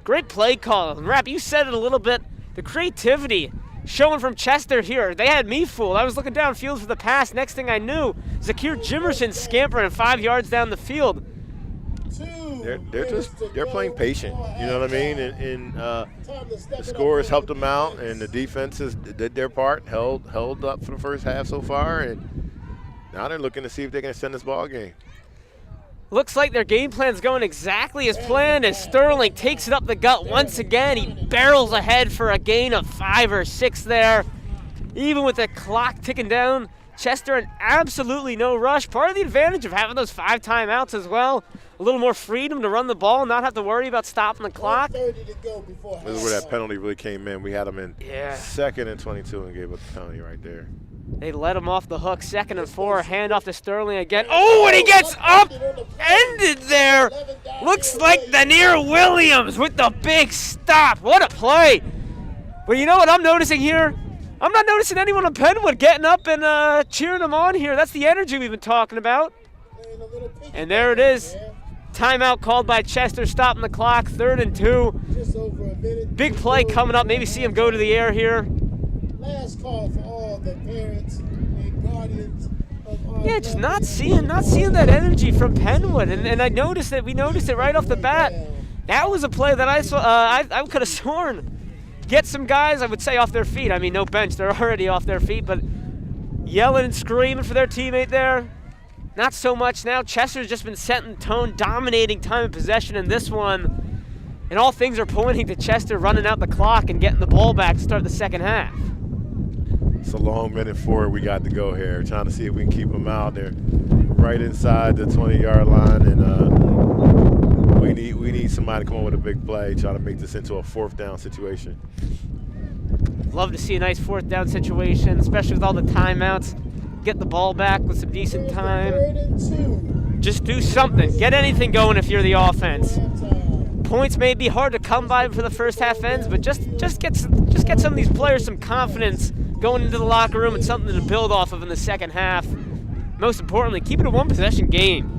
Great play call. Rap, you said it a little bit. The creativity showing from Chester here. They had me fooled. I was looking downfield for the pass. Next thing I knew, Zakir Jimerson scampering 5 yards down the field. They're playing patient. You know what I mean? And the scores helped them out, and the defenses did their part, held up for the first half so far, and now they're looking to see if they can extend this ball game. Looks like their game plan's going exactly as planned as Sterling takes it up the gut once again. He barrels ahead for a gain of 5 or 6 there. Even with the clock ticking down, Chester in absolutely no rush. Part of the advantage of having those 5 timeouts as well. A little more freedom to run the ball, not have to worry about stopping the clock. 1:30 to go before This is where that penalty really came in. We had them in Yeah. 2nd and 22 and gave up the penalty right there. They let him off the hook. 2nd and 4, hand off to Sterling again. Oh, and he gets upended there. Looks like Danier Williams with the big stop. What a play. But you know what I'm noticing here? I'm not noticing anyone on Penwood getting up and cheering them on here. That's the energy we've been talking about. And there it is. Timeout called by Chester, stopping the clock, 3rd and 2. Just over a minute. Big play coming up. Maybe see him go to the air here. Last call for all the parents and guardians of our Yeah, just not seeing that energy from Penwood, and I noticed it. We noticed it right off the bat. That was a play that I saw. I could have sworn. Get some guys, I would say, off their feet. I mean, no bench; they're already off their feet, but yelling and screaming for their teammate there. Not so much now. Chester's just been setting tone, dominating time of possession in this one, and all things are pointing to Chester running out the clock and getting the ball back to start the second half. It's a long minute forward we got to go here. Trying to see if we can keep them out there, right inside the 20-yard line, and we need somebody to come up with a big play, try to make this into a 4th down situation. Love to see a nice 4th down situation, especially with all the timeouts. Get the ball back with some decent time. 3rd and 2. Just do something. Get anything going if you're the offense. Points may be hard to come by for the first half ends, but just get some of these players some confidence going into the locker room and something to build off of in the second half. Most importantly, keep it a 1-possession game.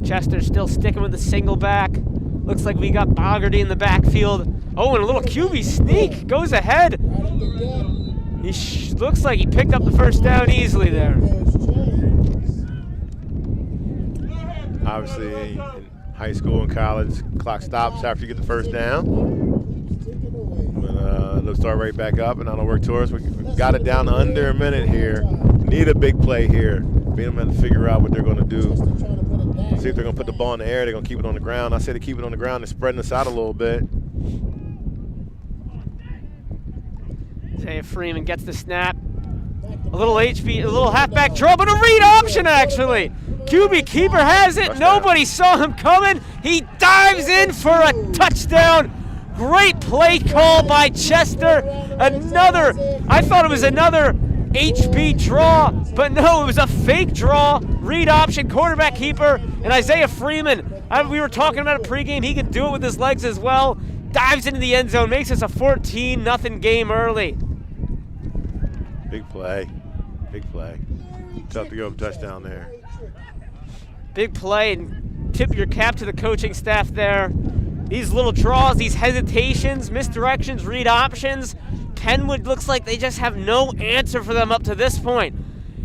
Chester still sticking with the single back. Looks like we got Bogarty in the backfield. Oh, and a little QB sneak goes ahead. He looks like he picked up the first down easily there. Obviously, in high school and college, clock stops after you get the first down. But it'll start right back up, and that'll work towards us. We got it down to under a minute here. Need a big play here. Need them to figure out what they're going to do. See if they're going to put the ball in the air. They're going to keep it on the ground. I say they keep it on the ground and spreading us out a little bit. Isaiah Freeman gets the snap. A little halfback draw, but a read option actually. QB keeper has it. Nobody saw him coming. He dives in for a touchdown. Great play call by Chester. I thought it was another HB draw, but no, it was a fake draw. Read option, quarterback keeper, and Isaiah Freeman. We were talking about it pregame. He can do it with his legs as well. Dives into the end zone, makes us a 14-0 game early. Big play. Big play. Tough to go up touchdown there. Big play, and tip your cap to the coaching staff there. These little draws, these hesitations, misdirections, read options. Penwood looks like they just have no answer for them up to this point.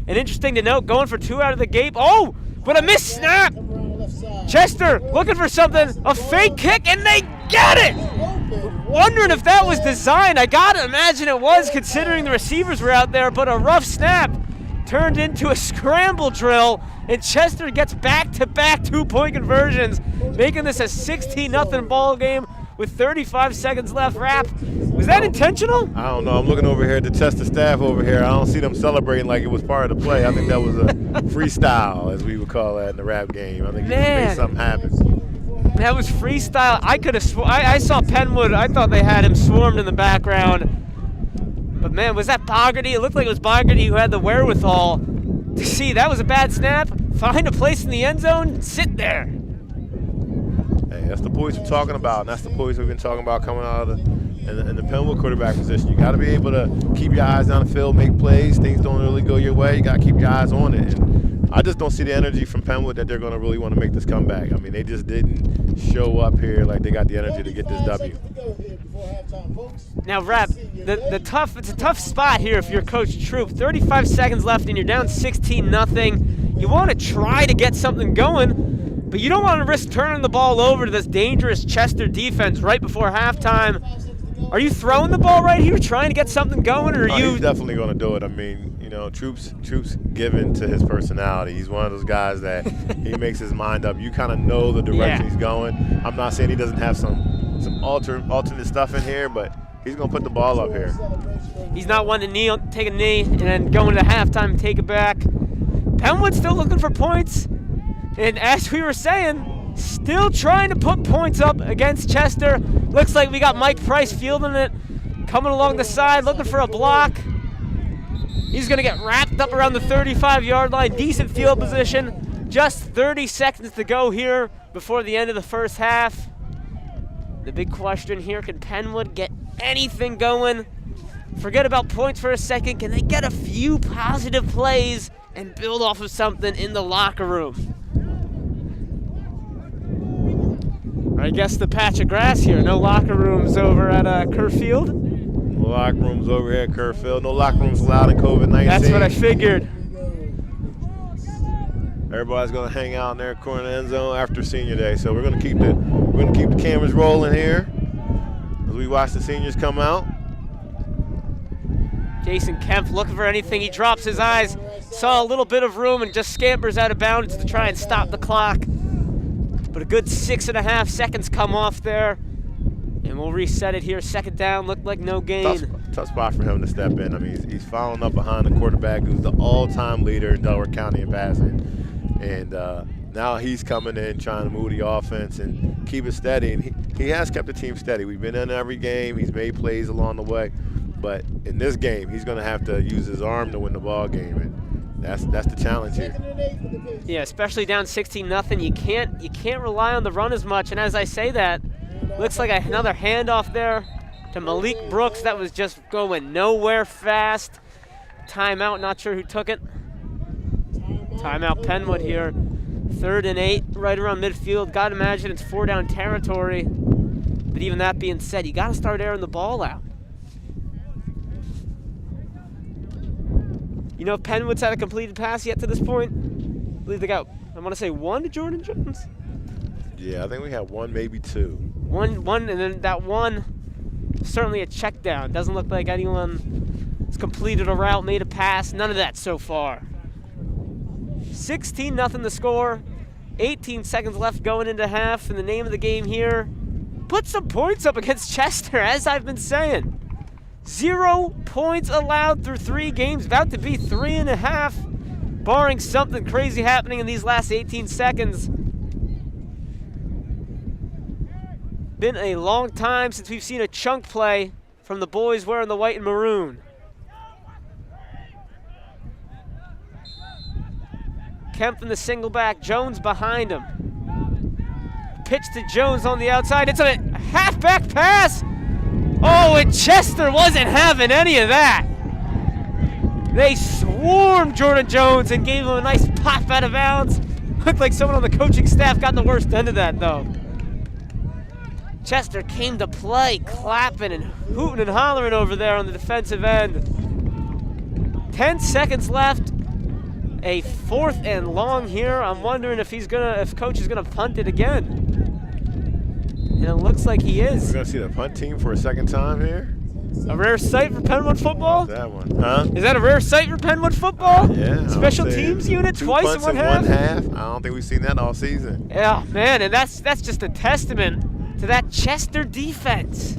And interesting to note, going for 2 out of the gate. Oh, but a missed snap. Chester looking for something, a fake kick, and they get it. Wondering if that was designed. I gotta imagine it was, considering the receivers were out there, but a rough snap turned into a scramble drill, and Chester gets back-to-back 2-point conversions, making this a 16-0 ball game with 35 seconds left. Rap, was that intentional? I don't know. I'm looking over here at the Chester staff over here. I don't see them celebrating like it was part of the play. I think that was a freestyle, as we would call that in the rap game. I think he just made something happen. That was freestyle. I could have I saw Penwood. I thought they had him swarmed in the background. But, man, was that Bogarty? It looked like it was Bogarty who had the wherewithal to see that was a bad snap, find a place in the end zone, sit there. Hey, that's the poise we're talking about, and that's the poise we've been talking about coming out of in the Penwood quarterback position. You got to be able to keep your eyes down the field, make plays. Things don't really go your way. You got to keep your eyes on it. And I just don't see the energy from Penwood that they're going to really want to make this comeback. I mean, they just didn't show up here like they got the energy to get this W. Now, Rep, it's a tough spot here if you're Coach Troop. 35 seconds left and you're down 16-0. You want to try to get something going, but you don't want to risk turning the ball over to this dangerous Chester defense right before halftime. Are you throwing the ball right here, trying to get something going, or are you? He's definitely going to do it. I mean, you know, Troop's given to his personality. He's one of those guys that he makes his mind up. You kind of know the direction he's going. I'm not saying he doesn't have some alternate stuff in here, but he's going to put the ball up here. He's not one to take a knee and then go into halftime and take it back. Penwood's still looking for points, and as we were saying, still trying to put points up against Chester. Looks like we got Mike Price fielding it, coming along the side, looking for a block. He's going to get wrapped up around the 35-yard line. Decent field position. Just 30 seconds to go here before the end of the first half. The big question here, can Penwood get anything going? Forget about points for a second. Can they get a few positive plays and build off of something in the locker room? I guess the patch of grass here. No locker rooms over at Kerr Field. No locker rooms over here at Kerr Field. No locker rooms allowed in COVID-19. That's what I figured. Everybody's gonna hang out in their corner of the end zone after senior day. So we're gonna keep the cameras rolling here as we watch the seniors come out. Jason Kemp looking for anything. He drops his eyes, saw a little bit of room, and just scampers out of bounds to try and stop the clock. But a good 6.5 seconds come off there, and we'll reset it here. Second down, looked like no gain. Tough spot for him to step in. I mean, he's following up behind the quarterback who's the all-time leader in Delaware County in passing. And now he's coming in trying to move the offense and keep it steady. And he has kept the team steady. We've been in every game. He's made plays along the way. But in this game, he's going to have to use his arm to win the ball game. And that's the challenge here. Yeah, especially down 16-0. You can't rely on the run as much. And as I say that, looks like another handoff there to Malik Brooks. That was just going nowhere fast. Timeout, not sure who took it. Timeout Penwood here. 3rd and 8, right around midfield. Gotta imagine it's 4-down territory. But even that being said, you gotta start airing the ball out. You know if Penwood's had a completed pass yet to this point? I believe they got, I want to say 1 to Jordan Jones. Yeah, I think we had 1, maybe 2. One, and then that one, certainly a check down. Doesn't look like anyone has completed a route, made a pass. None of that so far. 16-0 the score. 18 seconds left going into half. And the name of the game here, put some points up against Chester, as I've been saying. 0 points allowed through 3 games, about to be 3.5, barring something crazy happening in these last 18 seconds. Been a long time since we've seen a chunk play from the boys wearing the white and maroon. Kemp in the single back, Jones behind him. Pitch to Jones on the outside, it's a halfback pass! Oh, and Chester wasn't having any of that. They swarmed Jordan Jones and gave him a nice pop out of bounds. Looked like someone on the coaching staff got the worst end of that, though. Chester came to play, clapping and hooting and hollering over there on the defensive end. 10 seconds left. A 4th and long here. I'm wondering if coach is gonna punt it again. And it looks like he is. We're going to see the punt team for a second time here. A rare sight for Penwood football? That one, huh? Is that a rare sight for Penwood football? Yeah. Special teams unit twice in one half? I don't think we've seen that all season. Yeah, man, and that's just a testament to that Chester defense.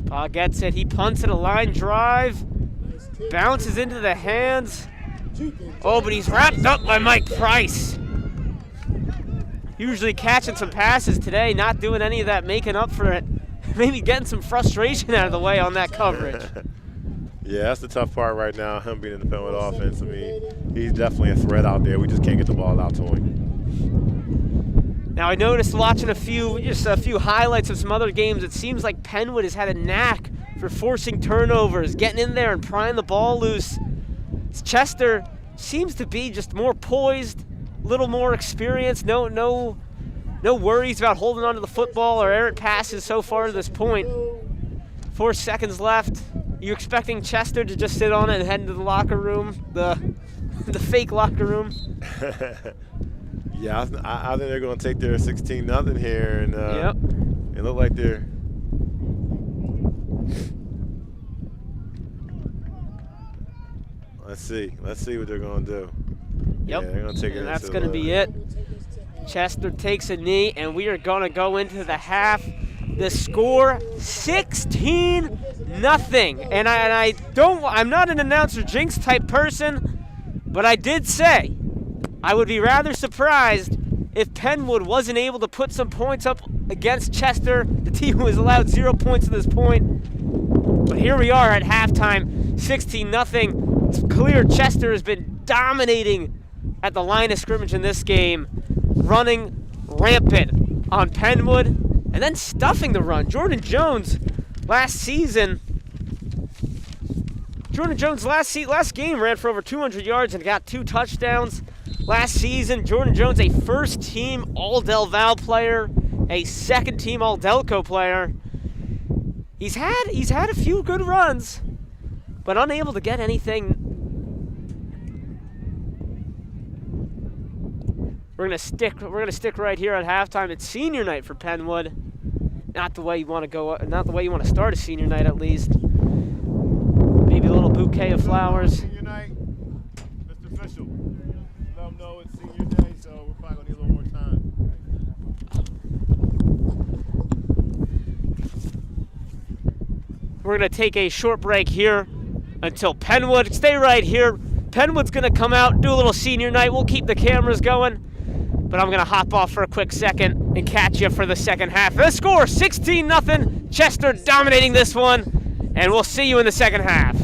Paul gets it. He punts it, a line drive. Bounces into the hands. Oh, but he's wrapped up by Mike Price. Usually catching some passes today, not doing any of that making up for it. Maybe getting some frustration out of the way on that coverage. Yeah, that's the tough part right now, him being in the Penn offense. I mean, he's definitely a threat out there. We just can't get the ball out to him. Now, I noticed watching just a few highlights of some other games, it seems like Penwood has had a knack for forcing turnovers, getting in there and prying the ball loose. Chester seems to be just more poised, a little more experienced, no worries about holding onto the football or errant passes so far to this point. 4 seconds left. You expecting Chester to just sit on it and head into the locker room, the fake locker room? Yeah, I think they're going to take their 16-0 here, and yep. It look like they're. Let's see what they're going to do. Yep, Yeah, they're going to take it. And that's going to be it. Chester takes a knee, and we are going to go into the half. The score 16-0, and I'm not an announcer jinx type person, but I did say I would be rather surprised if Penwood wasn't able to put some points up against Chester, the team who has allowed 0 points at this point. But here we are at halftime, 16-0. It's clear Chester has been dominating at the line of scrimmage in this game, running rampant on Penwood, and then stuffing the run. Jordan Jones last game ran for over 200 yards and got 2 touchdowns. Last season, Jordan Jones, a first-team All-Del Val player, a second-team All-Delco player. He's had a few good runs, but unable to get anything. We're gonna stick right here at halftime. It's senior night for Penwood. Not the way you want to start a senior night, at least. Maybe a little bouquet of flowers. Senior night, Mr. Official. Let them know it's senior day, so we're probably gonna need a little more time. We're gonna take a short break here until Penwood. Stay right here. Penwood's gonna come out, do a little senior night. We'll keep the cameras going, but I'm gonna hop off for a quick second and catch you for the second half. The score 16-0. Chester dominating this one, and we'll see you in the second half.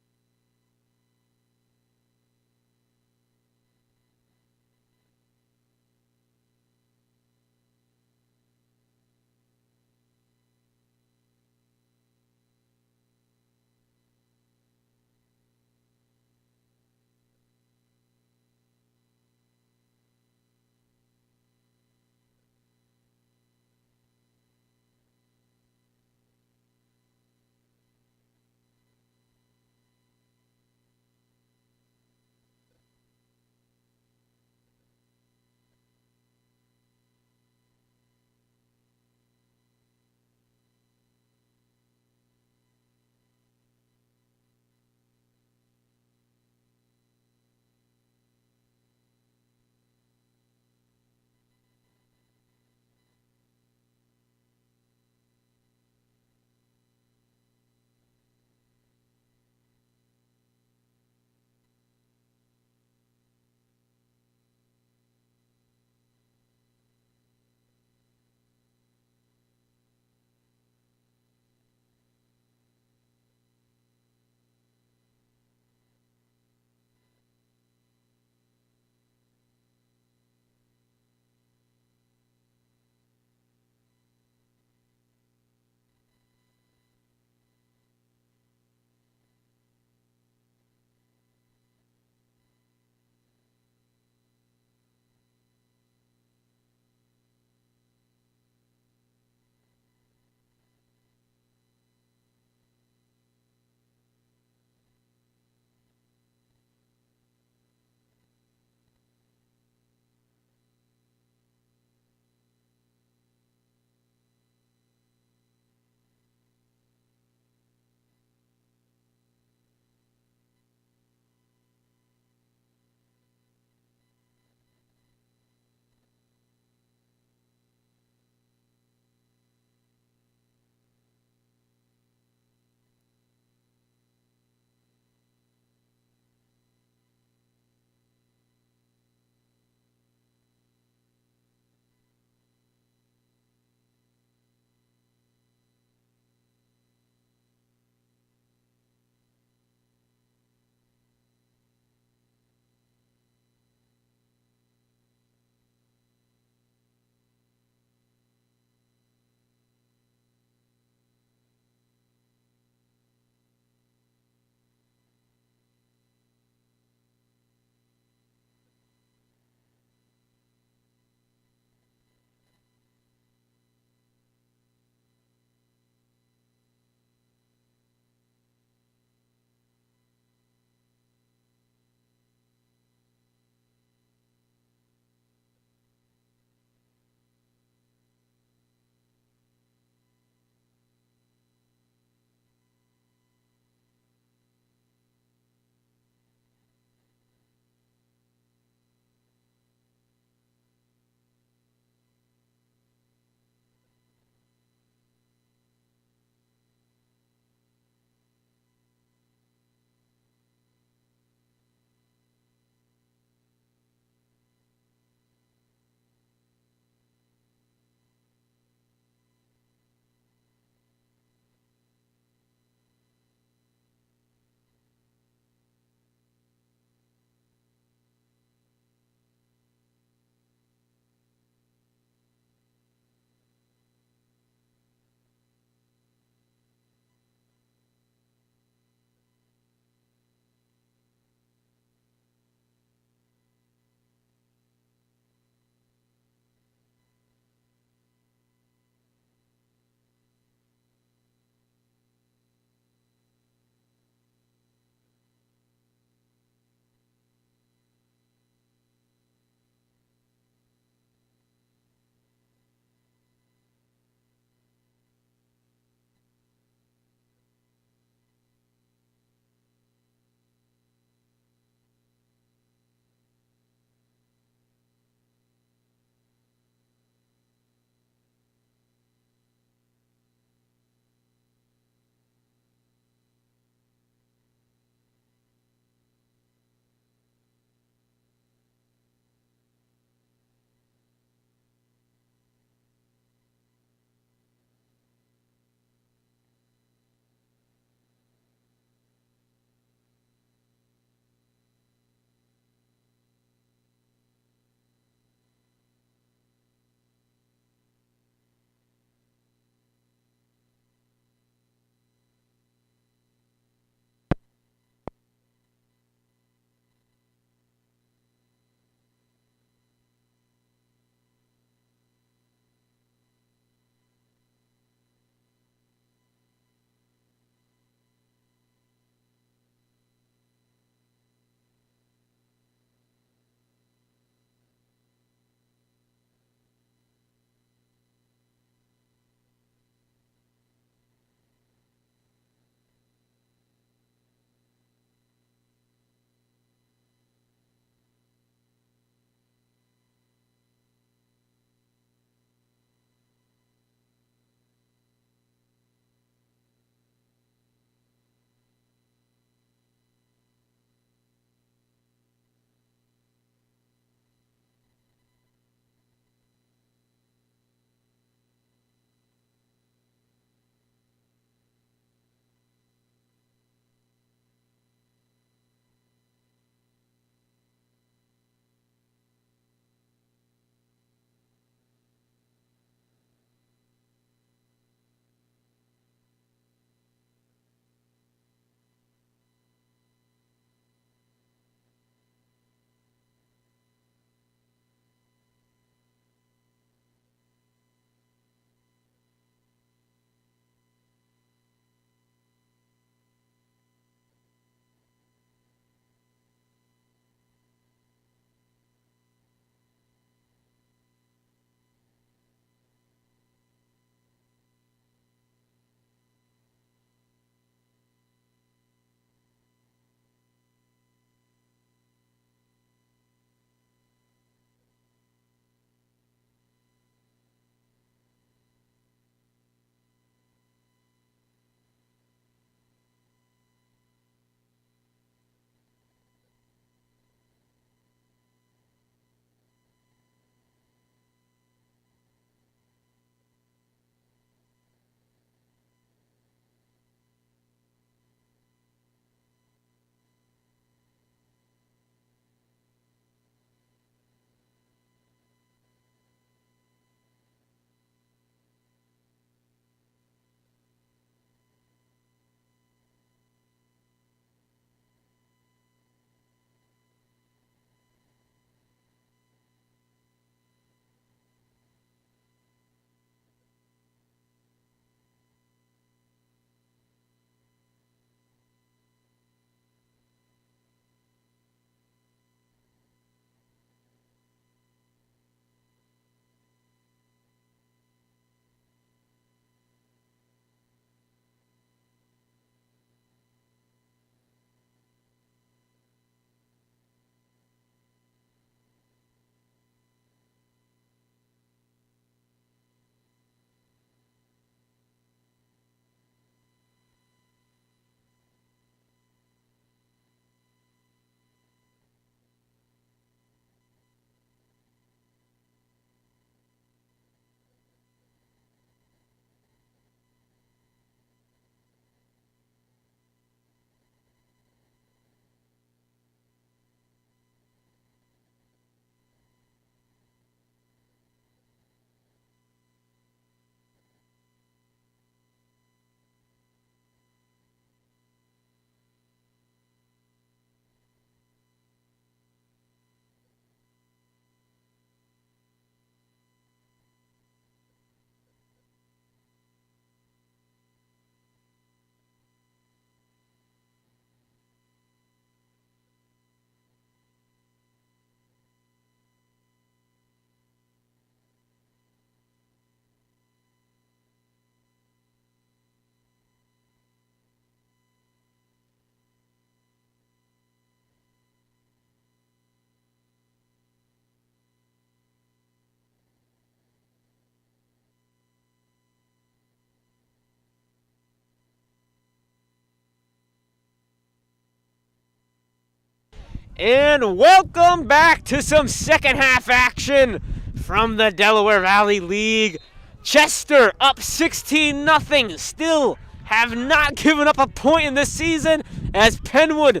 And welcome back to some second half action from the Delaware Valley League. Chester up 16-0, still have not given up a point in this season as Penwood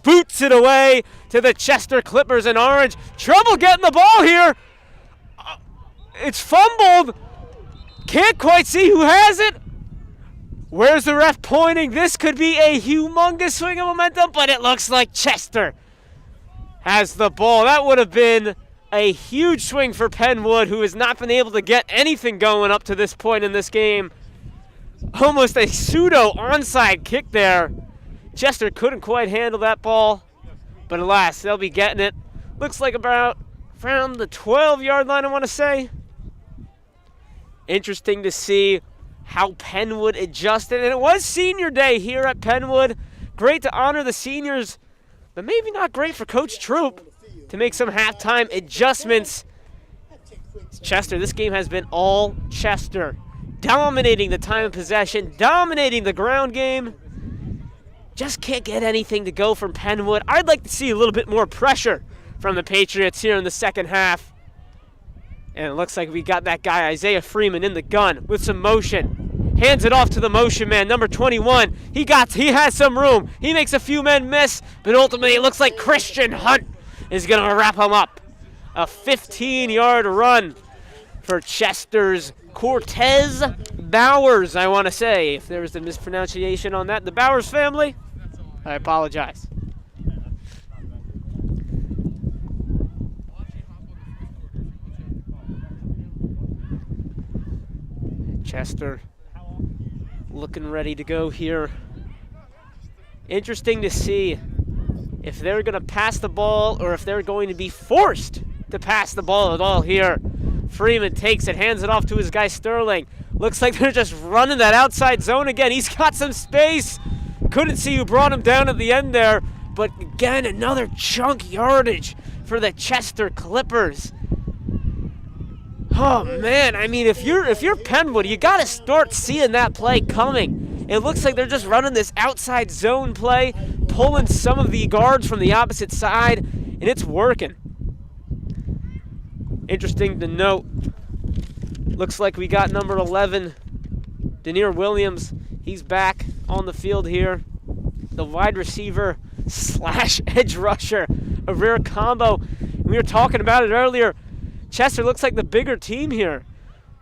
boots it away to the Chester Clippers in orange. Trouble getting the ball here. It's fumbled. Can't quite see who has it. Where's the ref pointing? This could be a humongous swing of momentum, but it looks like Chester has the ball. That would have been a huge swing for Penwood, who has not been able to get anything going up to this point in this game. Almost a pseudo onside kick there. Chester couldn't quite handle that ball, but alas, they'll be getting it. Looks like about around the 12-yard line, I want to say. Interesting to see how Penwood adjusted, and it was senior day here at Penwood. Great to honor the seniors, but maybe not great for Coach Troop to make some halftime adjustments. Chester, this game has been all Chester, dominating the time of possession, dominating the ground game. Just can't get anything to go from Penwood. I'd like to see a little bit more pressure from the Patriots here in the second half. And it looks like we got that guy, Isaiah Freeman, in the gun with some motion. Hands it off to the motion man, number 21. He has some room. He makes a few men miss, but ultimately it looks like Christian Hunt is going to wrap him up. A 15-yard run for Chester's Cortez Bowers, I want to say. If there was a mispronunciation on that, the Bowers family, I apologize. Chester looking ready to go here. Interesting to see if they're going to pass the ball or if they're going to be forced to pass the ball at all here. Freeman takes it, hands it off to his guy Sterling. Looks like they're just running that outside zone again. He's got some space. Couldn't see who brought him down at the end there. But again, another chunk yardage for the Chester Clippers. Oh man, I mean, if you're Penwood, you got to start seeing that play coming. It looks like they're just running this outside zone play, pulling some of the guards from the opposite side, and it's working. Interesting to note, looks like we got number 11, Denier Williams. He's back on the field here. The wide receiver / edge rusher, a rare combo. We were talking about it earlier. Chester looks like the bigger team here.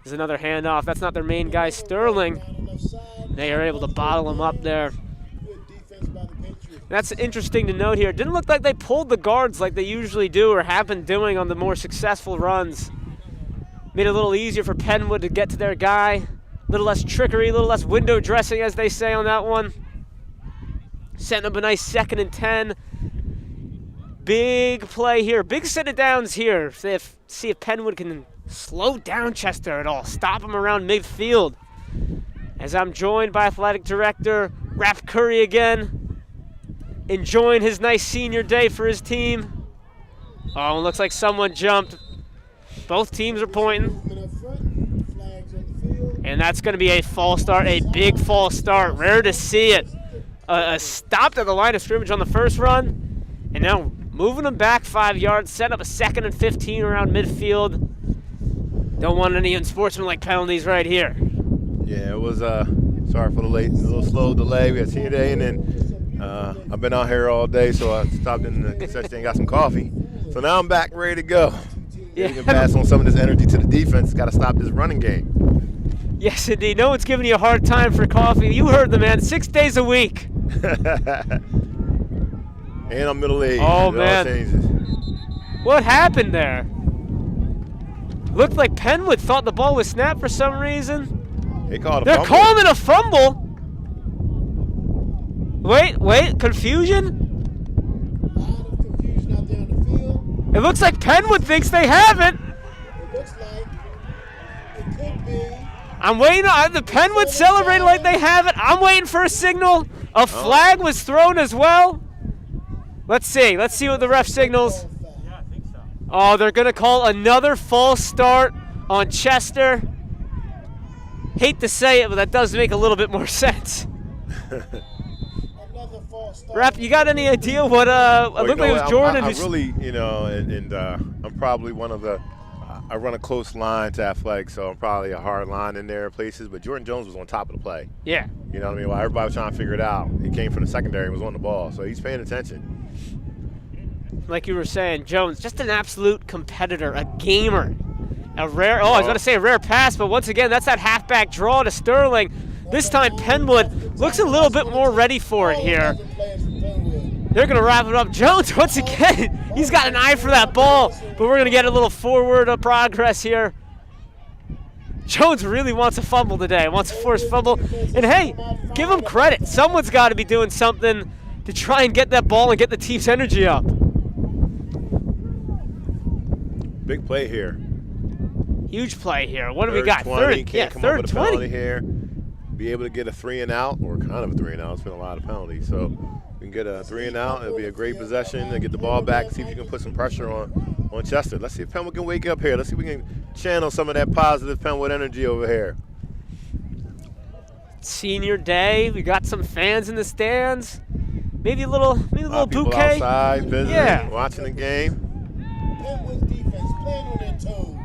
There's another handoff. That's not their main guy, Sterling. They are able to bottle him up there. That's interesting to note here. It didn't look like they pulled the guards like they usually do or have been doing on the more successful runs. Made it a little easier for Penwood to get to their guy. A little less trickery, a little less window dressing, as they say on that one. Setting up a nice 2nd and 10. Big play here. Big set of downs here. See if Penwood can slow down Chester at all. Stop him around midfield. As I'm joined by Athletic Director Rap Curry again. Enjoying his nice senior day for his team. Oh, it looks like someone jumped. Both teams are pointing. And that's going to be a false start, a big false start. Rare to see it. Stopped at the line of scrimmage on the first run. And now moving them back 5 yards, set up a 2nd and 15 around midfield. Don't want any unsportsmanlike penalties right here. Yeah, it was, sorry for the late, a little slow delay. We had senior day, and then I've been out here all day, so I stopped in the concession stand and got some coffee. So now I'm back ready to go. Yeah. You can pass on some of this energy to the defense. Got to stop this running game. Yes, indeed. No one's giving you a hard time for coffee. You heard the man, 6 days a week. And I'm middle-aged. Oh, man. What happened there? Looked like Penwood thought the ball was snapped for some reason. They're calling it a fumble. Wait, confusion? Confusion out there on the field. It looks like Penwood thinks they have it. It looks like it could be. I'm waiting on the Penwood celebrating like they have it. I'm waiting for a signal. A flag was thrown as well. Let's see what the ref signals. Yeah, I think so. Oh, they're going to call another false start on Chester. Hate to say it, but that does make a little bit more sense. Another false start. Rap, you got any idea what Well, it looked like it was Jordan? I Who's really, I'm probably one of the. I run a close line to athletics, so I'm probably a hard line in there places. But Jordan Jones was on top of the play. yeah. You know what I mean? While everybody was trying to figure it out, he came from the secondary and was on the ball, so he's paying attention. Like you were saying, Jones, just an absolute competitor, a gamer. A rare, I was going to say a rare pass, but once again, that's that halfback draw to Sterling. This time, Penwood looks a little bit more ready for it here. They're going to wrap it up. Jones, once again, he's got an eye for that ball, but we're going to get a little forward of progress here. Jones really wants a fumble today, wants a forced fumble. And hey, give him credit. Someone's got to be doing something to try and get that ball and get the team's energy up. Big play here. Huge play here. What do we Third got? 20, can't come up third with a 20. penalty here. Be able to get a 3 and out, or kind of a 3 and out. It's been a lot of penalties, so we can get a 3 and out. It'll be a great possession and get the ball back. See if you can put some pressure on Chester. Let's see if Penwood can wake up here. Let's see if we can channel some of that positive Penwood energy over here. Senior day. We got some fans in the stands. Maybe a little People bouquet. outside visiting, Yeah. watching the game. Penwood's defense playing on their toes.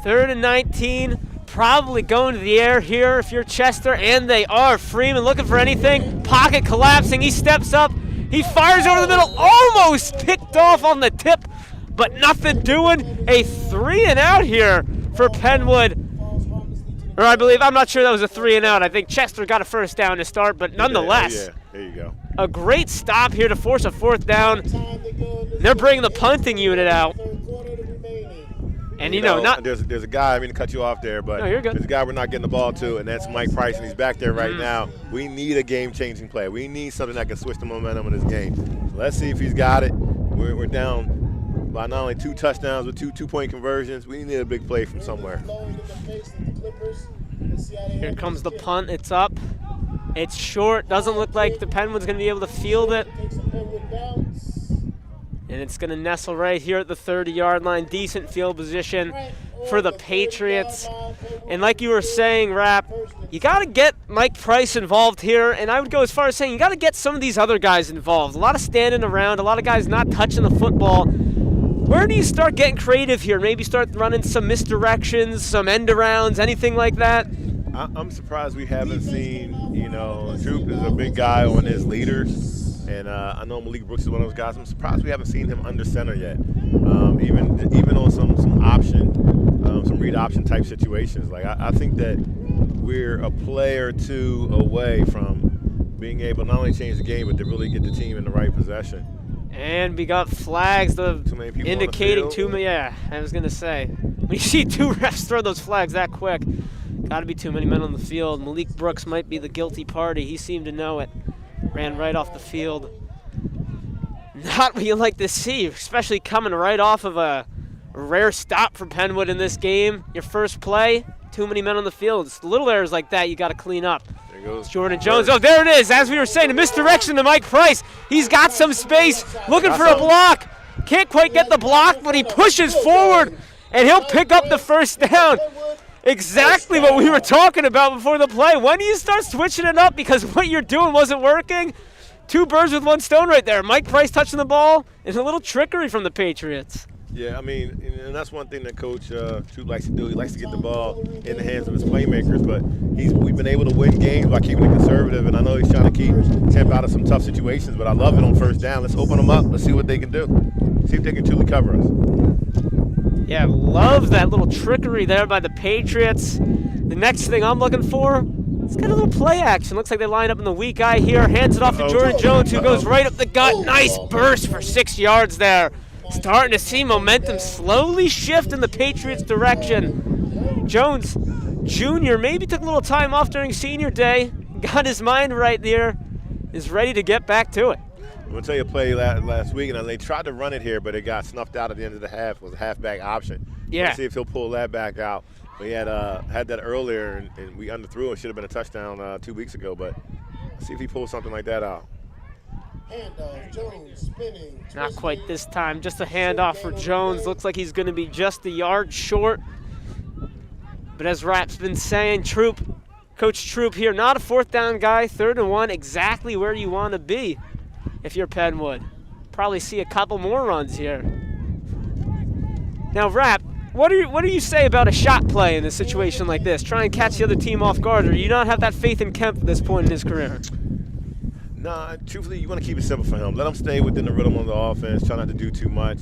3rd and 19. Probably going to the air here if you're Chester, and they are. Freeman looking for anything. Pocket collapsing. He steps up. He fires over the middle. Almost picked off on the tip, but nothing doing. A 3 and out here for Penwood. Or I believe, I'm not sure that was a 3 and out. I think Chester got a first down to start, but nonetheless, Yeah, there you go. a great stop here to force a 4th down. They're bringing the punting unit out. And there's a guy, I mean to cut you off there, but No, you're good. there's a guy we're not getting the ball to, and that's Mike Price, and he's back there right now. We need a game-changing play. We need something that can switch the momentum of this game. So let's see if he's got it. We're down by not only 2 touchdowns, but 2 two-point conversions. We need a big play from somewhere. Here comes the punt. It's up. It's short. Doesn't look like the Penwood's going to be able to field it. And it's going to nestle right here at the 30-yard line. Decent field position for the Patriots. And like you were saying, Rap, you got to get Mike Price involved here. And I would go as far as saying you got to get some of these other guys involved. A lot of standing around, a lot of guys not touching the football. Where do you start getting creative here? Maybe start running some misdirections, some end-arounds, anything like that? I'm surprised we haven't seen, Droop is a big guy on his leaders. And I know Malik Brooks is one of those guys. I'm surprised we haven't seen him under center yet. Even on some option, some read option type situations. Like I think that we're a play or two away from being able not only change the game, but to really get the team in the right possession. And we got flags Too many people indicating on the field. Yeah, I was going to say. When you see 2 refs throw those flags that quick, got to be too many men on the field. Malik Brooks might be the guilty party. He seemed to know it. Ran right off the field. Not what you like to see, especially coming right off of a rare stop for Penwood in this game. Your first play, too many men on the field. It's little errors like that you got to clean up. There goes Jordan Jones. Oh, there it is. As we were saying, a misdirection to Mike Price. He's got some space, looking for a block. Can't quite get the block, but he pushes forward, and he'll pick up the first down. Exactly what we were talking about before the play. When do you start switching it up because what you're doing wasn't working? 2 birds with 1 stone right there. Mike Price touching the ball and a little trickery from the Patriots. Yeah, I mean, and that's one thing that Coach Troop likes to do. He likes to get the ball in the hands of his playmakers, but we've been able to win games by keeping it conservative, and I know he's trying to keep Temp out of some tough situations, but I love it on first down. Let's open them up. Let's see what they can do. See if they can truly cover us. Yeah, love that little trickery there by the Patriots. The next thing I'm looking for, it's got a little play action. Looks like they line up in the weak eye here. Hands it off to Jordan Jones, who goes right up the gut. Nice burst for 6 yards there. Starting to see momentum slowly shift in the Patriots' direction. Jones Jr. maybe took a little time off during senior day. Got his mind right there. Is ready to get back to it. I'm going to tell you a play last week, and they tried to run it here, but it got snuffed out at the end of the half. It was a halfback option. Yeah. Let's see if he'll pull that back out. We had that earlier, and we underthrew. It should have been a touchdown 2 weeks ago, but let's see if he pulls something like that out. Handoff, Jones spinning. Not quite this time. Just a handoff for Jones. Looks like he's going to be just a yard short. But as Rap's been saying, Troop, Coach Troop here, not a 4th down guy, 3rd and 1, exactly where you want to be if you're Penwood. Probably see a couple more runs here. Now, Rap, what do you say about a shot play in a situation like this? Try and catch the other team off guard, or do you not have that faith in Kemp at this point in his career? Nah, truthfully, you want to keep it simple for him. Let him stay within the rhythm of the offense. Try not to do too much.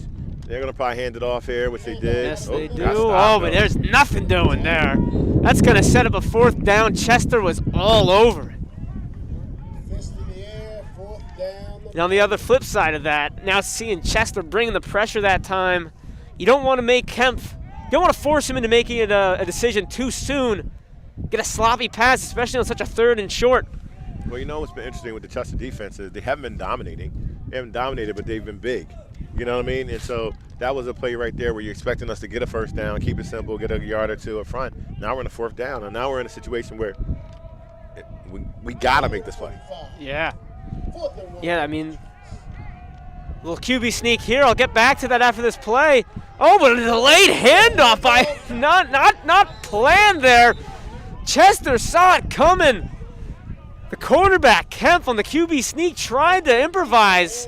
They're going to probably hand it off here, which they did. Yes, they do. got stopped, But though. there's nothing doing there. That's going to set up a 4th down. Chester was all over it. Fist in the air, 4th down. And on the other flip side of that, now seeing Chester bringing the pressure that time, you don't want to make Kemp, you don't want to force him into making it a decision too soon. Get a sloppy pass, especially on such a 3rd and short. Well, you know what's been interesting with the Chester defense is they haven't been dominating. They haven't dominated, but they've been big. You know what I mean? And so that was a play right there where you're expecting us to get a 1st down, keep it simple, get a yard or two up front. Now we're in a 4th down, and now we're in a situation where we got to make this play. Yeah. 4th and 1. Yeah, I mean, little QB sneak here. I'll get back to that after this play. Oh, but a delayed handoff by not planned there. Chester saw it coming. The quarterback, Kemp, on the QB sneak, tried to improvise,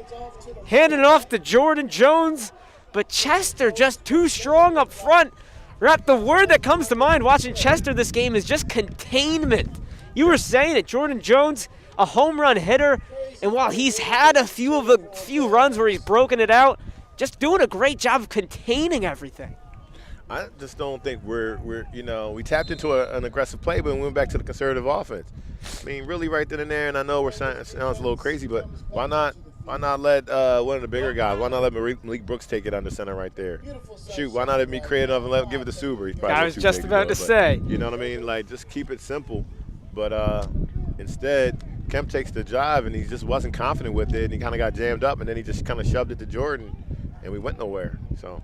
handing it off to Jordan Jones, but Chester just too strong up front. Rap, the word that comes to mind watching Chester this game is just containment. You were saying it, Jordan Jones, a home run hitter, and while he's had a few runs where he's broken it out, just doing a great job of containing everything. I just don't think we tapped into an aggressive play, but we went back to the conservative offense. I mean, really right then and there, and I know it sounds a little crazy, but why not let one of the bigger guys, why not let Malik Brooks take it under center right there? Shoot, why not let me create enough and give it to Suber? He's probably I was too just big about do to it, say. but, you know what I mean? Like, just keep it simple. But instead, Kemp takes the drive, and he just wasn't confident with it, and he kind of got jammed up, and then he just kind of shoved it to Jordan, and we went nowhere. So.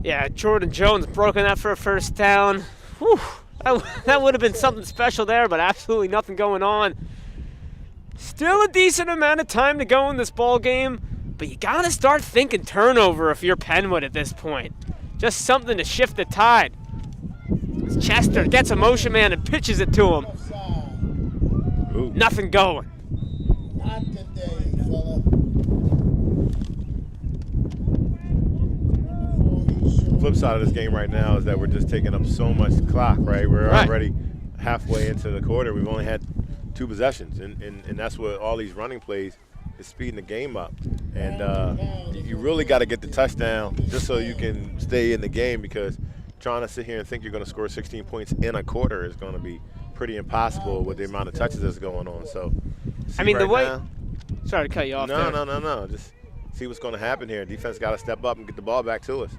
Yeah, Jordan Jones broken that for a 1st down. Whew, that would have been something special there, but absolutely nothing going on. Still a decent amount of time to go in this ball game, but you got to start thinking turnover if you're Penwood at this point. Just something to shift the tide. Chester gets a motion man and pitches it to him. Ooh. Nothing going. Not today, fella. Flip side of this game right now is that we're just taking up so much clock, right? We're already halfway into the quarter. We've only had 2 possessions, and that's what all these running plays is speeding the game up. And you really got to get the touchdown just so you can stay in the game, because trying to sit here and think you're going to score 16 points in a quarter is going to be pretty impossible with the amount of touches that's going on. So, I mean, right the way now, sorry to cut you off there. No. Just see what's going to happen here. Defense got to step up and get the ball back to us.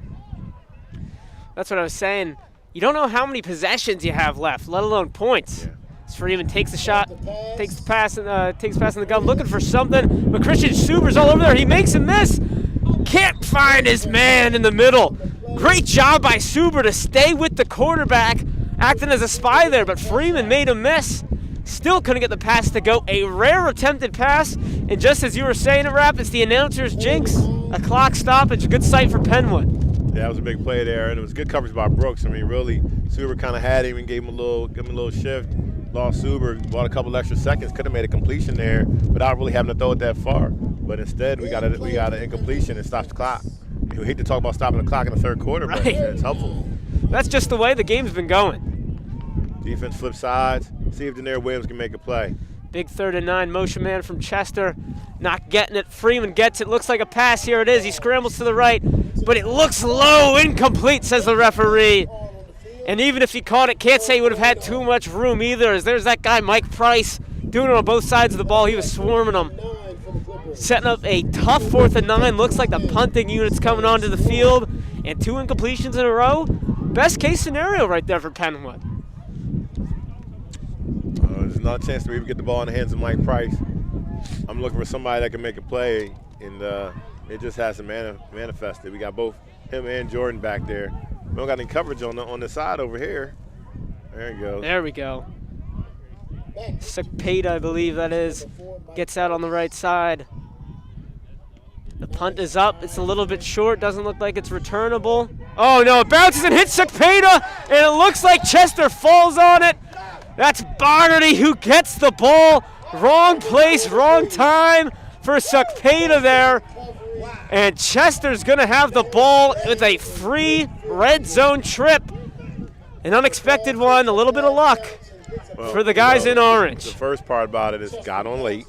That's what I was saying. You don't know how many possessions you have left, let alone points. Yeah. Freeman takes the shot, takes the pass in the gun, looking for something, but Christian Suber's all over there. He makes a miss. Can't find his man in the middle. Great job by Suber to stay with the quarterback, acting as a spy there, but Freeman made a miss. Still couldn't get the pass to go. A rare attempted pass, and just as you were saying it, Rap, it's the announcer's jinx. A clock stoppage, a good sight for Penwood. Yeah, that was a big play there, and it was good coverage by Brooks. I mean, really, Suber kind of had him and gave him a little shift. Lost Suber, bought a couple extra seconds, could have made a completion there without really having to throw it that far. But instead, we got an incompletion and stops the clock. We hate to talk about stopping the clock in the 3rd quarter, but it's helpful. That's just the way the game's been going. Defense flip sides, see if Daenerys Williams can make a play. Big 3rd and 9 motion man from Chester, not getting it. Freeman gets it, looks like a pass. Here it is. He scrambles to the right, but it looks low, incomplete, says the referee. And even if he caught it, can't say he would have had too much room either, as there's that guy, Mike Price, doing it on both sides of the ball. He was swarming them. Setting up a tough 4th and 9. Looks like the punting unit's coming onto the field. And 2 incompletions in a row. Best case scenario right there for Penwood. There's not a chance to even get the ball in the hands of Mike Price. I'm looking for somebody that can make a play, and it just hasn't manifested. We got both him and Jordan back there. We don't got any coverage on the side over here. There he goes. There we go. Cepeda, I believe that is, gets out on the right side. The punt is up. It's a little bit short. Doesn't look like it's returnable. Oh, no. It bounces and hits Cepeda, and it looks like Chester falls on it. That's Barnardy who gets the ball. Wrong place, wrong time for Cepeda there. And Chester's going to have the ball with a free red zone trip. An unexpected one, a little bit of luck for the guys in orange. The first part about it is got on late,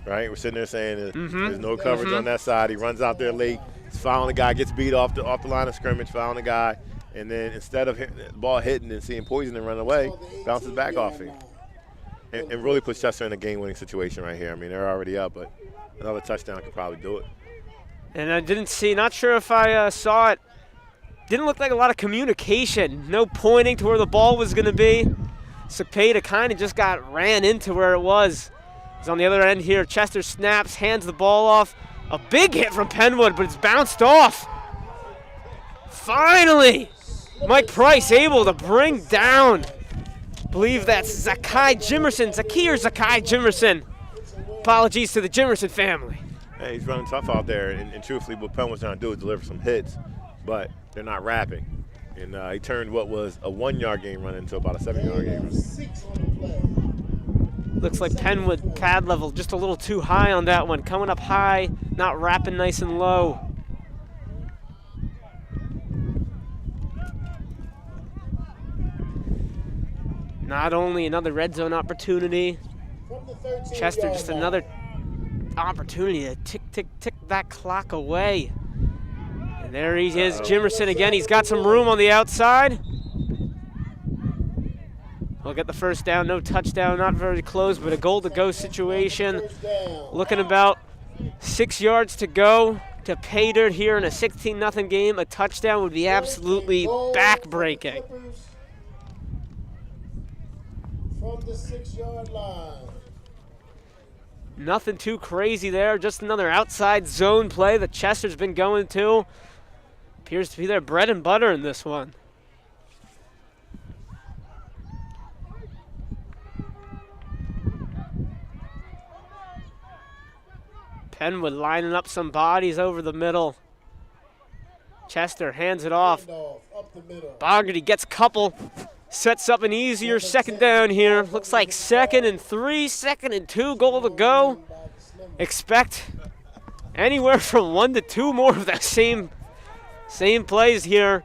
right? We're sitting there saying there's no coverage on that side. He runs out there late. He's fouling the guy, gets beat off the line of scrimmage, fouling the guy. And then instead of the ball hitting and seeing Poison and run away, bounces back off him. And really puts Chester in a game-winning situation right here. I mean, they're already up, but another touchdown could probably do it. And I didn't see, not sure if I saw it, didn't look like a lot of communication. No pointing to where the ball was going to be. Cepeda kind of just ran into where it was. He's on the other end here. Chester snaps, hands the ball off. A big hit from Penwood, but it's bounced off. Finally, Mike Price able to bring down, I believe that's Zakai Jimerson. Apologies to the Jimerson family. Hey, he's running tough out there, and truthfully, what Penn was trying to do is deliver some hits, but they're not rapping. And he turned what was a 1-yard game run into about a 7-yard game run. Looks like Penwood pad level just a little too high on that one. Coming up high, not rapping nice and low. Not only another red zone opportunity, Chester just another opportunity to tick that clock away. And there he is, Jimerson again. He's got some room on the outside. We'll get the first down, no touchdown, not very close, but a goal-to-go situation. Looking about 6 yards to go to pay dirt here in a 16-0 game. A touchdown would be absolutely back-breaking. From the 6-yard line. Nothing too crazy there, just another outside zone play that Chester's been going to. Appears to be their bread and butter in this one. Penwood lining up some bodies over the middle. Chester hands it off. Bogarty gets a couple. Sets up an easier second down here. Looks like 2nd and 3, 2nd and 2, goal to go. Expect anywhere from 1 to 2 more of that same plays here.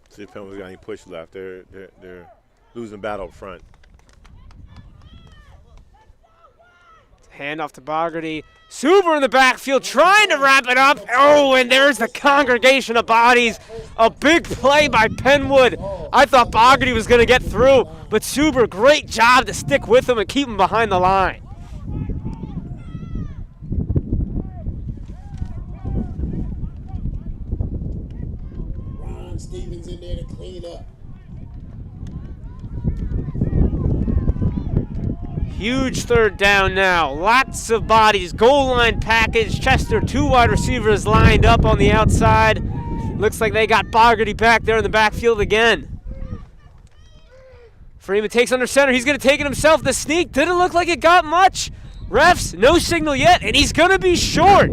See if Penwood's got any push left. They're losing battle up front. Hand off to Bogarty. Suber in the backfield trying to wrap it up. Oh, and there's the congregation of bodies. A big play by Penwood. I thought Bogarty was going to get through, but Suber, great job to stick with him and keep him behind the line. Ron Stevens in there to clean up. Huge third down now. Lots of bodies. Goal line package. Chester, 2 wide receivers lined up on the outside. Looks like they got Bogarty back there in the backfield again. Freeman takes under center. He's going to take it himself. The sneak didn't look like it got much. Refs, no signal yet, and he's going to be short.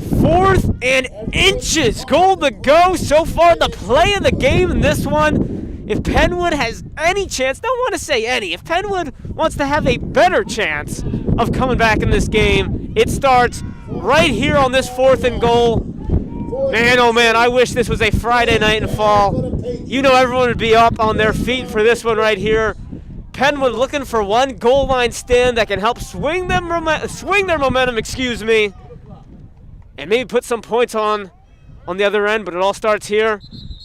4th and inches. Goal to go. So far, the play of the game in this one. If Penwood has any chance, don't want to say any, if Penwood wants to have a better chance of coming back in this game, it starts right here on this 4th and goal. Man, oh man, I wish this was a Friday night in fall. You know everyone would be up on their feet for this one right here. Penwood looking for one goal line stand that can help swing their momentum, and maybe put some points on the other end, but it all starts here.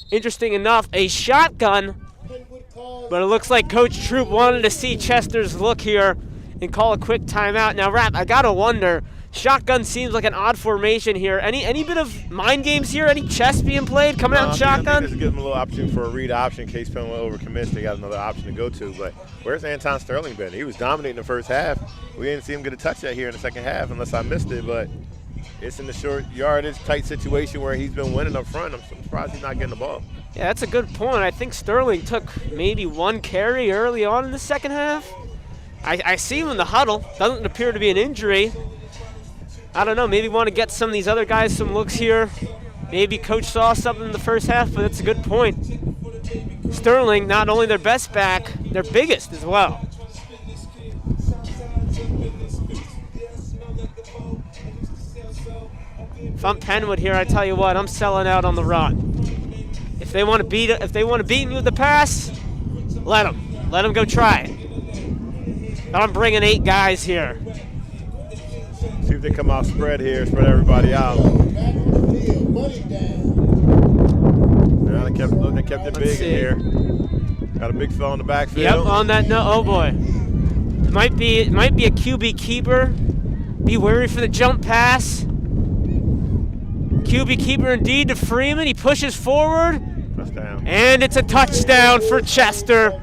Interesting enough, a shotgun, but it looks like Coach Troop wanted to see Chester's look here and call a quick timeout. Now, Rap, I gotta wonder, shotgun seems like an odd formation here. Any bit of mind games here? Any chess being played coming out in shotgun? I think this gives them a little option for a read option in case Penn overcommits. They got another option to go to. But where's Anton Sterling been? He was dominating the first half. We didn't see him get a touch that here in the second half unless I missed it. But it's in the short yardage tight situation where he's been winning up front. I'm surprised he's not getting the ball. Yeah, that's a good point. I think Sterling took maybe 1 carry early on in the second half. I see him in the huddle. Doesn't appear to be an injury. I don't know, maybe want to get some of these other guys some looks here. Maybe coach saw something in the first half, but that's a good point. Sterling, not only their best back, their biggest as well. If I'm Penwood here, I tell you what, I'm selling out on the run. If they want to beat you with the pass, let them go try it. But I'm bringing 8 guys here. See if they come out spread here, spread everybody out. Now they kept it big in here. Got a big fella in the backfield. Yep, on that no. Oh boy, it might be a QB keeper. Be wary for the jump pass. QB keeper indeed to Freeman. He pushes forward. Touchdown. And it's a touchdown for Chester.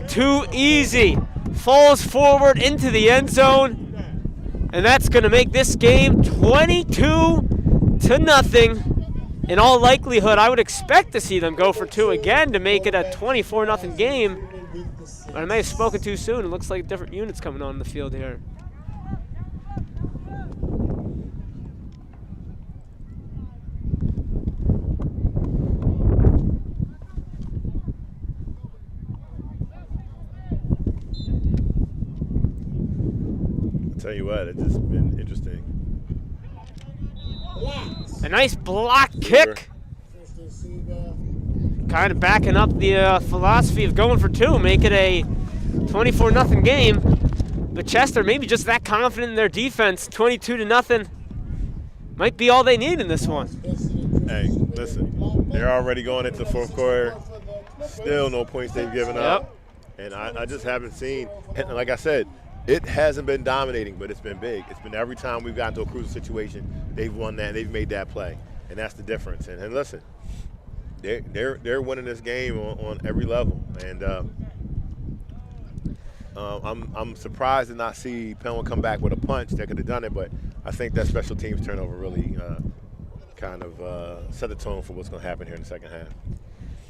Too easy. Falls forward into the end zone. And that's going to make this game 22-0. In all likelihood, I would expect to see them go for 2 again to make it a 24-0 game. But I may have spoken too soon. It looks like different units coming on the field here. Tell you what, it's just been interesting. A nice block kick. Kind of backing up the philosophy of going for 2, make it a 24-0 game. But Chester maybe just that confident in their defense, 22-0. Might be all they need in this one. Hey, listen, they're already going into the 4th quarter. Still no points they've given up. And I just haven't seen, and like I said, it hasn't been dominating, but it's been big. It's been every time we've gotten to a crucial situation, they've won that, they've made that play, and that's the difference. And listen, they're winning this game on every level, and I'm surprised to not see Penn come back with a punch that could have done it, but I think that special teams turnover really kind of set the tone for what's going to happen here in the second half.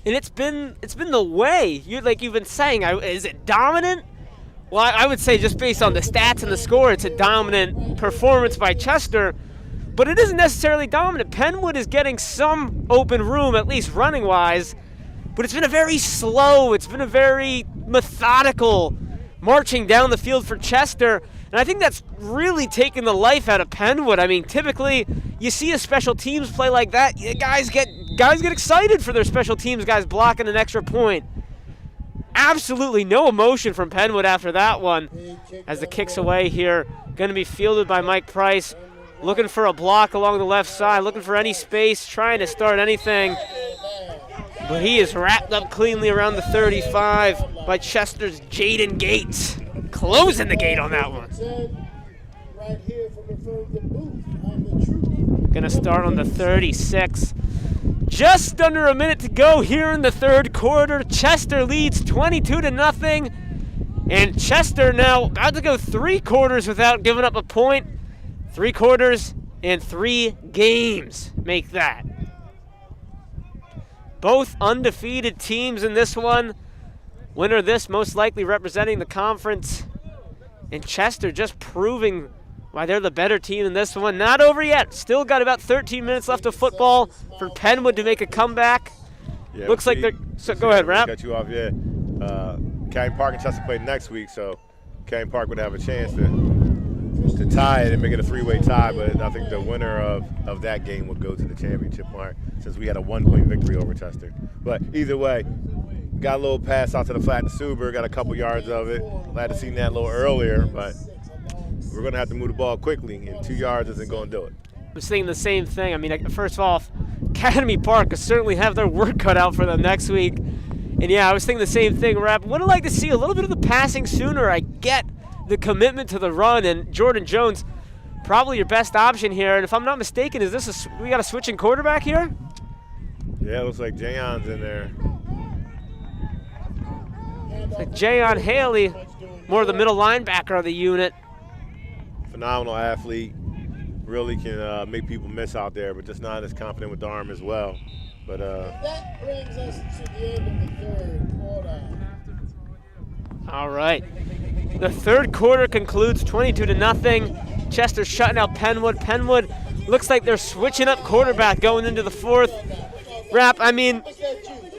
And it's been the way you've been saying. Is it dominant? Well, I would say just based on the stats and the score, it's a dominant performance by Chester, but it isn't necessarily dominant. Penwood is getting some open room, at least running-wise, but it's been a very slow, it's been a very methodical marching down the field for Chester, and I think that's really taken the life out of Penwood. I mean, typically, you see a special teams play like that, guys get excited for their special teams guys blocking an extra point. Absolutely no emotion from Penwood after that one. As the kick's away here, going to be fielded by Mike Price. Looking for a block along the left side, looking for any space, trying to start anything. But he is wrapped up cleanly around the 35 by Chester's Jaden Gates. Closing the gate on that one. Going to start on the 36. Just under a minute to go here in the 3rd quarter. Chester leads 22-0. And Chester now got to go 3 quarters without giving up a point. 3 quarters and 3 games make that. Both undefeated teams in this one. Winner this most likely representing the conference. And Chester just proving why they're the better team in this one. Not over yet. Still got about 13 minutes left of football for Penwood to make a comeback. Yeah, Looks like they're. So go ahead, Rap. Cut you off, yeah. Canyon Park and Chester play next week, so Canyon Park would have a chance to tie it and make it a 3-way tie. But I think the winner of that game would go to the championship mark, since we had a 1-point victory over Chester. But either way, got a little pass out to the flat to Suber, got a couple yards of it. Glad to see that a little earlier, but we're going to have to move the ball quickly, and 2 yards isn't going to do it. I was thinking the same thing. I mean, first off, Academy Park will certainly have their work cut out for them next week. And yeah, I was thinking the same thing, Rap. Would have liked to see a little bit of the passing sooner. I get the commitment to the run, and Jordan Jones, probably your best option here. And if I'm not mistaken, is this we got a switching quarterback here? Yeah, it looks like Jayon's in there. It's like Jayon Haley, more of the middle linebacker of the unit. Phenomenal athlete, really can make people miss out there, but just not as confident with the arm as well. But that brings us to the end of the 3rd quarter. All right. The 3rd quarter concludes 22-0. Chester shutting out Penwood. Penwood Looks like they're switching up quarterback going into the fourth. Rap, I mean,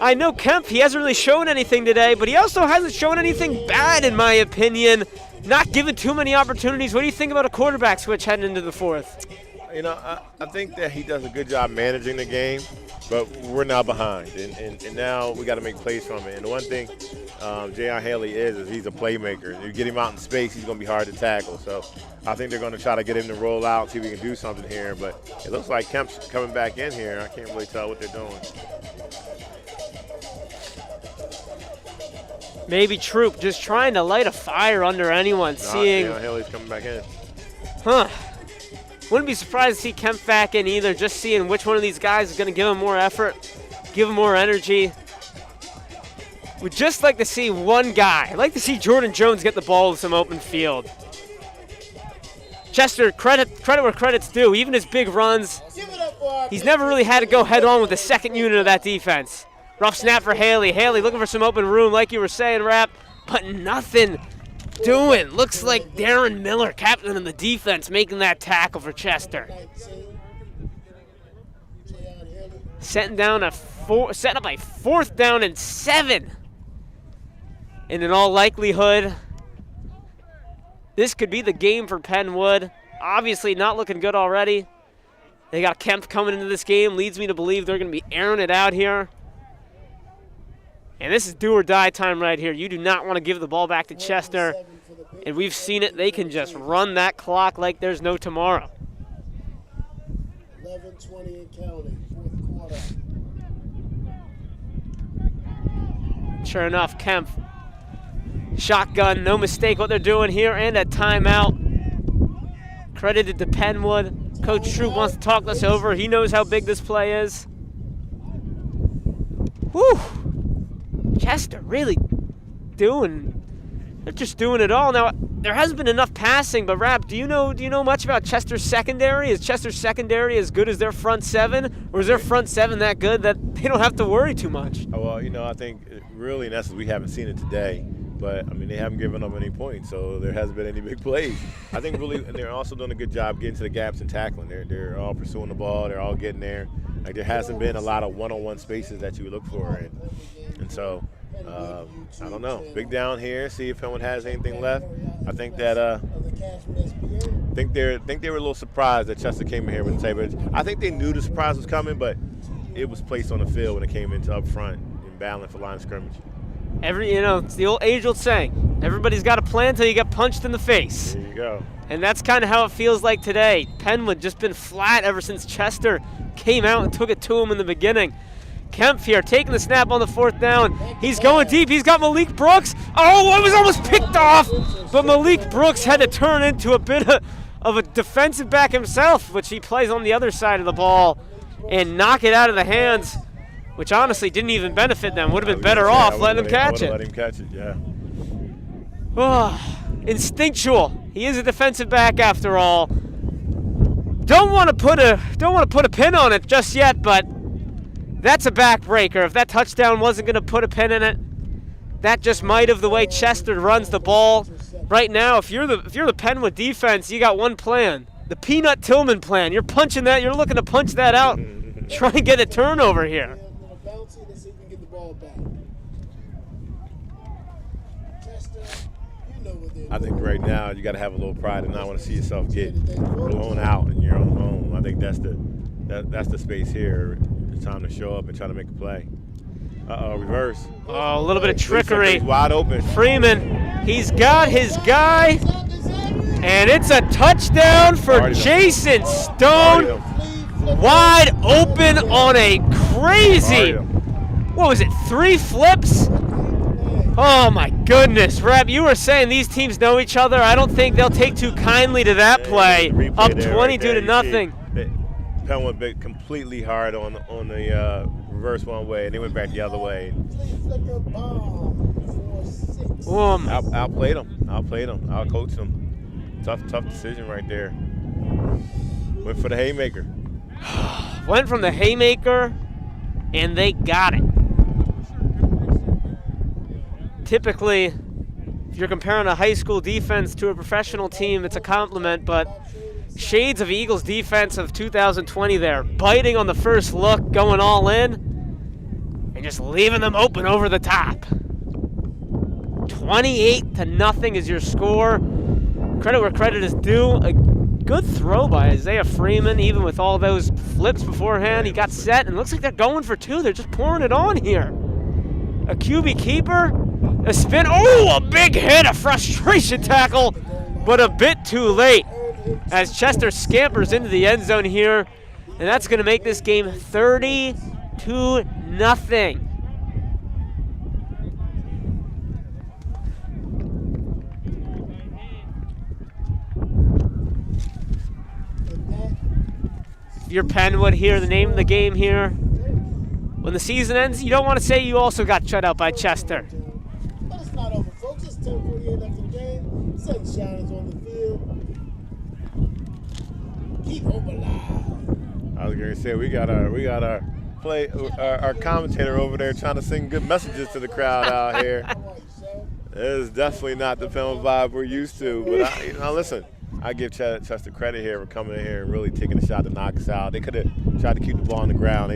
I know Kemp, he hasn't really shown anything today, but he also hasn't shown anything bad, in my opinion. Not given too many opportunities. What do you think about a quarterback switch heading into the fourth? You know, I think that he does a good job managing the game, but we're now behind, and now we got to make plays from it. And the one thing J.R. Haley is he's a playmaker. You get him out in space, he's going to be hard to tackle. So I think they're going to try to get him to roll out, see if we can do something here. But it looks like Kemp's coming back in here. I can't really tell what they're doing. Maybe Troop just trying to light a fire under anyone, seeing. J.R. Haley's coming back in. Huh. Wouldn't be surprised to see Kemp back in either, just seeing which one of these guys is going to give him more effort, give him more energy. We'd just like to see one guy. I'd like to see Jordan Jones get the ball with some open field. Chester, credit where credit's due. Even his big runs, he's never really had to go head-on with the second unit of that defense. Rough snap for Haley. Haley looking for some open room, like you were saying, Rap, but nothing doing. Looks like Darren Miller, captain of the defense, making that tackle for Chester. Setting up a 4th down and 7. And in all likelihood, this could be the game for Penwood. Obviously not looking good already. They got Kemp coming into this game. Leads me to believe they're going to be airing it out here. And this is do or die time right here. You do not want to give the ball back to Chester. And we've seen it. They can just run that clock like there's no tomorrow. 11:20 and counting, 4th quarter. Sure enough, Kemp. Shotgun, no mistake what they're doing here, and a timeout. Credited to Penwood. Coach Troop wants to talk this over. He knows how big this play is. Whew. Chester really they're just doing it all. Now, there hasn't been enough passing, but Rap, do you know much about Chester's secondary? Is Chester's secondary as good as their front 7? Or is their front 7 that good that they don't have to worry too much? Oh, well, you know, I think really in essence we haven't seen it today. But, I mean, they haven't given up any points, so there hasn't been any big plays. I think really, and they're also doing a good job getting to the gaps and tackling. They're all pursuing the ball. They're all getting there. Like, there hasn't been a lot of one-on-one spaces that you look for. And so, I don't know. Big down here, see if Penn has anything left. I think that think they were a little surprised that Chester came in here with the table. I think they knew the surprise was coming, but it was placed on the field when it came into up front and battling for line of scrimmage. It's the age-old saying. Everybody's got a plan until you get punched in the face. There you go. And that's kind of how it feels like today. Penwood just been flat ever since Chester came out and took it to him in the beginning. Kemp here taking the snap on the 4th down. He's going deep. He's got Malik Brooks. Oh, it was almost picked off. But Malik Brooks had to turn into a bit of a defensive back himself, which he plays on the other side of the ball, and knock it out of the hands, which honestly didn't even benefit them. Would have been better off letting him catch it. Let him catch it, yeah. Oh, instinctual. He is a defensive back after all. Don't want to put a pin on it just yet, but that's a backbreaker. If that touchdown wasn't going to put a pin in it, that just might have the way Chester runs the ball. Right now, if you're the Penwood defense, you got one plan. The Peanut Tillman plan. You're punching that. You're looking to punch that out. Try and get a turnover here. I think right now you got to have a little pride and not want to see yourself get blown out in your own home. I think that's the space here. It's time to show up and try to make a play. Reverse. Oh, a little bit of trickery. Wide open. Freeman, he's got his guy, and it's a touchdown for Jason Stone. Wide open on a crazy, what was it, 3 flips? Oh my goodness, Reb, you were saying these teams know each other. I don't think they'll take too kindly to that play. Up 22 to nothing. Penn went big completely hard on the reverse one way, and they went back the other way. Outplayed them. Outcoached them. Tough decision right there. Went for the haymaker. Went from the haymaker, and they got it. Typically, if you're comparing a high school defense to a professional team, it's a compliment, but shades of Eagles defense of 2020 there. Biting on the first look, going all in, and just leaving them open over the top. 28-0 is your score. Credit where credit is due. A good throw by Isaiah Freeman, even with all those flips beforehand. He got set, and looks like they're going for two. They're just pouring it on here. A QB keeper, a spin. Oh, a big hit, a frustration tackle, but a bit too late as Chester scampers into the end zone here, and that's going to make this game 30-0. If you're Penwood here, the name of the game here, when the season ends, you don't want to say you also got shut out by Chester. But it's not over, folks. It's 10:48 after the game. Sunshine is on the field. Keep hope alive. I was gonna say we got our commentator over there trying to sing good messages to the crowd out here. How are you, sir? It is definitely not the film vibe we're used to. But listen, I give Chester credit here for coming in here and really taking a shot to knock us out. They could have tried to keep the ball on the ground.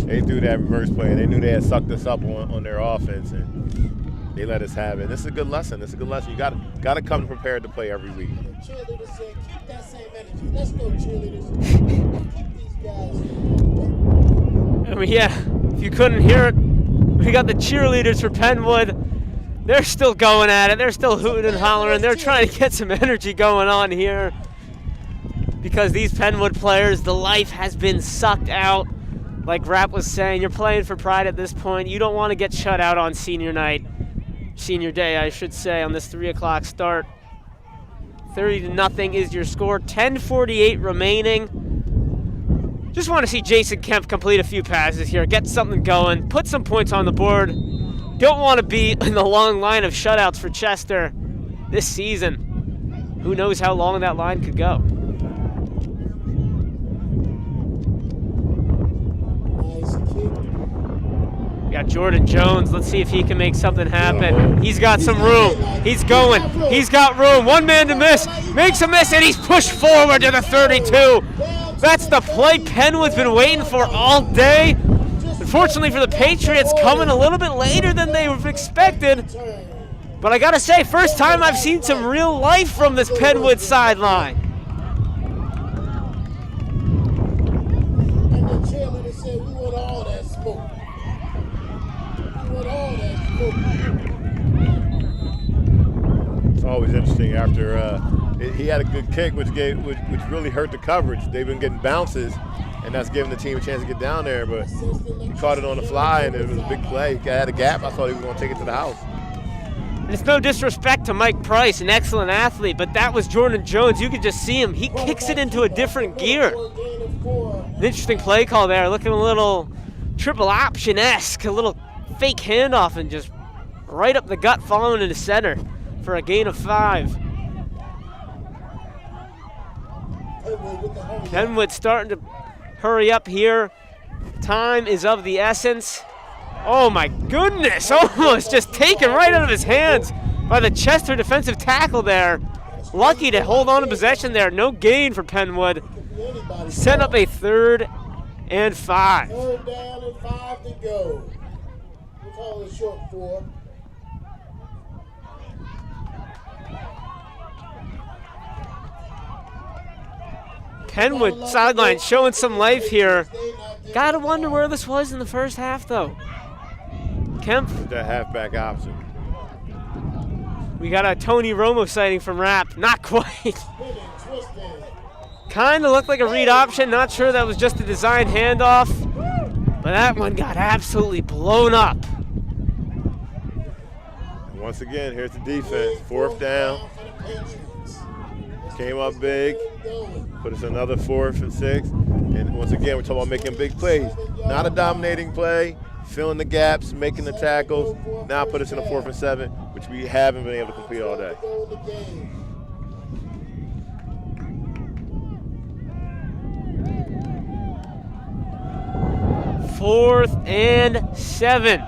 They threw that reverse play. They knew they had sucked us up on their offense, and they let us have it. This is a good lesson. You got to come prepared to play every week. The cheerleaders said, keep that same energy. Let's go, cheerleaders. Keep these guys. I mean, yeah, if you couldn't hear it, we got the cheerleaders for Penwood. They're still going at it. They're still hooting and hollering. They're trying to get some energy going on here because these Penwood players, the life has been sucked out. Like Rapp was saying, you're playing for pride at this point. You don't want to get shut out on senior day, I should say, on this 3 o'clock start. 30-0 is your score. 10:48 remaining. Just want to see Jason Kemp complete a few passes here, get something going, put some points on the board. Don't want to be in the long line of shutouts for Chester this season. Who knows how long that line could go. Nice kick. We got Jordan Jones. Let's see if he can make something happen. He's got some room. He's going. He's got room. One man to miss. Makes a miss, and he's pushed forward to the 32. That's the play Penwood's been waiting for all day. Unfortunately for the Patriots, coming a little bit later than they expected. But I gotta say, first time I've seen some real life from this Penwood sideline. And the cheerleader said, we want all that smoke. We want all that smoke. It's always interesting after he had a good kick, which really hurt the coverage. They've been getting bounces, and that's giving the team a chance to get down there. But he caught it on the fly, and it was a big play. He had a gap. I thought he was going to take it to the house. And it's no disrespect to Mike Price, an excellent athlete, but that was Jordan Jones. You could just see him. He kicks it into a different gear. An interesting play call there, looking a little triple option-esque, a little fake handoff, and just right up the gut, following into center for a gain of 5. Penwood starting to hurry up here. Time is of the essence. Oh my goodness, almost just taken right out of his hands by the Chester defensive tackle there. Lucky to hold on to possession there. No gain for Penwood. Set up a 3rd and 5. 3rd down and 5 to go. We'll call it short 4. Penwood sideline showing some life here. Gotta wonder where this was in the first half, though. Kemp. That halfback option. We got a Tony Romo sighting from Rapp. Not quite. Kind of looked like a read option. Not sure that was just a designed handoff. But that one got absolutely blown up. Once again, here's the defense. 4th down. Came up big. Put us another 4th and 6. And once again, we're talking about making big plays. Not a dominating play. Filling the gaps, making the tackles. Now put us in a 4th and 7, which we haven't been able to complete all day. 4th and 7.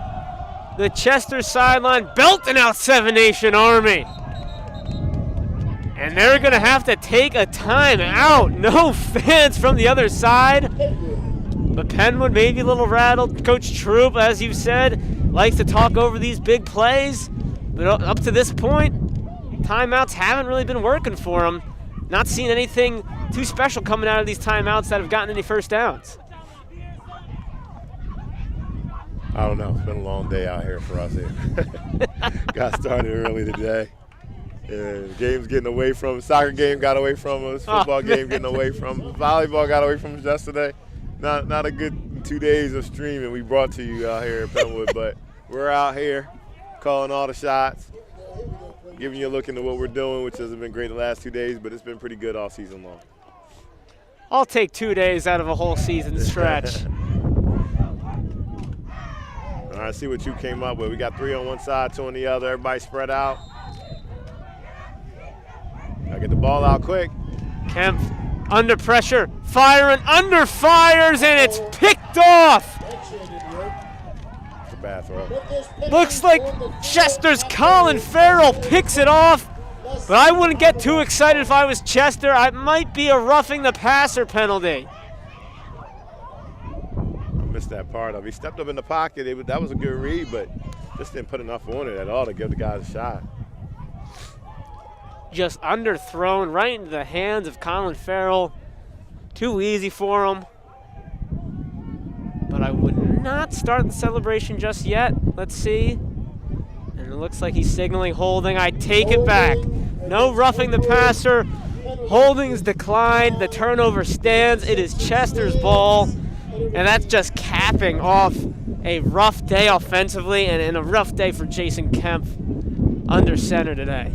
The Chester sideline belting out 7 Nation Army. And they're going to have to take a timeout. No fans from the other side. But Penwood maybe a little rattled. Coach Troop, as you said, likes to talk over these big plays. But up to this point, timeouts haven't really been working for him. Not seeing anything too special coming out of these timeouts that have gotten any first downs. I don't know. It's been a long day out here for us here. Got started early today. The game's getting away from us. Soccer game got away from us. Football game getting away from us. Volleyball got away from us yesterday. Not a good 2 days of streaming we brought to you out here at Penwood, but we're out here calling all the shots, giving you a look into what we're doing, which hasn't been great the last 2 days, but it's been pretty good all season long. I'll take 2 days out of a whole season stretch. All right, see what you came up with. We got 3 on one side, 2 on the other. Everybody spread out. Gotta get the ball out quick. Kemp under pressure, firing, under fires, and it's picked off. It's a bad throw. Looks like Chester's Colin Farrell picks it off, but I wouldn't get too excited if I was Chester. It might be a roughing the passer penalty. I missed that part of it. He stepped up in the pocket. That was a good read, but just didn't put enough on it at all to give the guys a shot. Just underthrown right into the hands of Colin Farrell. Too easy for him. But I would not start the celebration just yet. Let's see. And it looks like he's signaling holding. I take it back. No roughing the passer. Holding is declined. The turnover stands. It is Chester's ball. And that's just capping off a rough day offensively and a rough day for Jason Kemp under center today.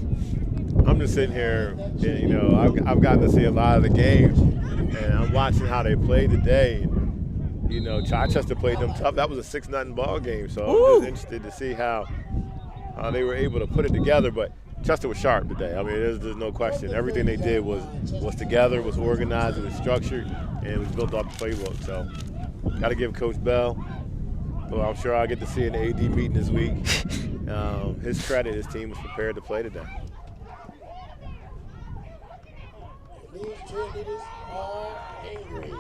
I'm just sitting here, and, you know, I've gotten to see a lot of the games, and I'm watching how they played today. And, you know, Chichester played them tough. That was a 6-0 ball game, so I'm just interested to see how they were able to put it together. But Chester was sharp today. I mean, there's no question. Everything they did was together, was organized, it was structured, and it was built off the playbook. So, got to give Coach Bell, who I'm sure I'll get to see in the AD meeting this week, his credit. His team was prepared to play today. These cheerleaders are angry.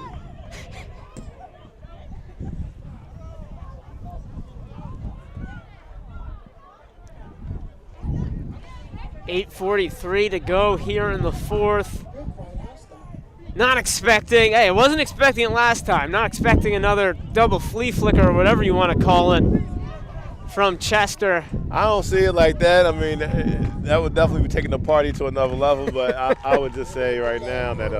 .8:43 to go here in the fourth. Not expecting, hey, I wasn't expecting it last time. Not expecting another double flea flicker or whatever you want to call it from Chester. I don't see it like that. I mean, that would definitely be taking the party to another level, but I would just say right now that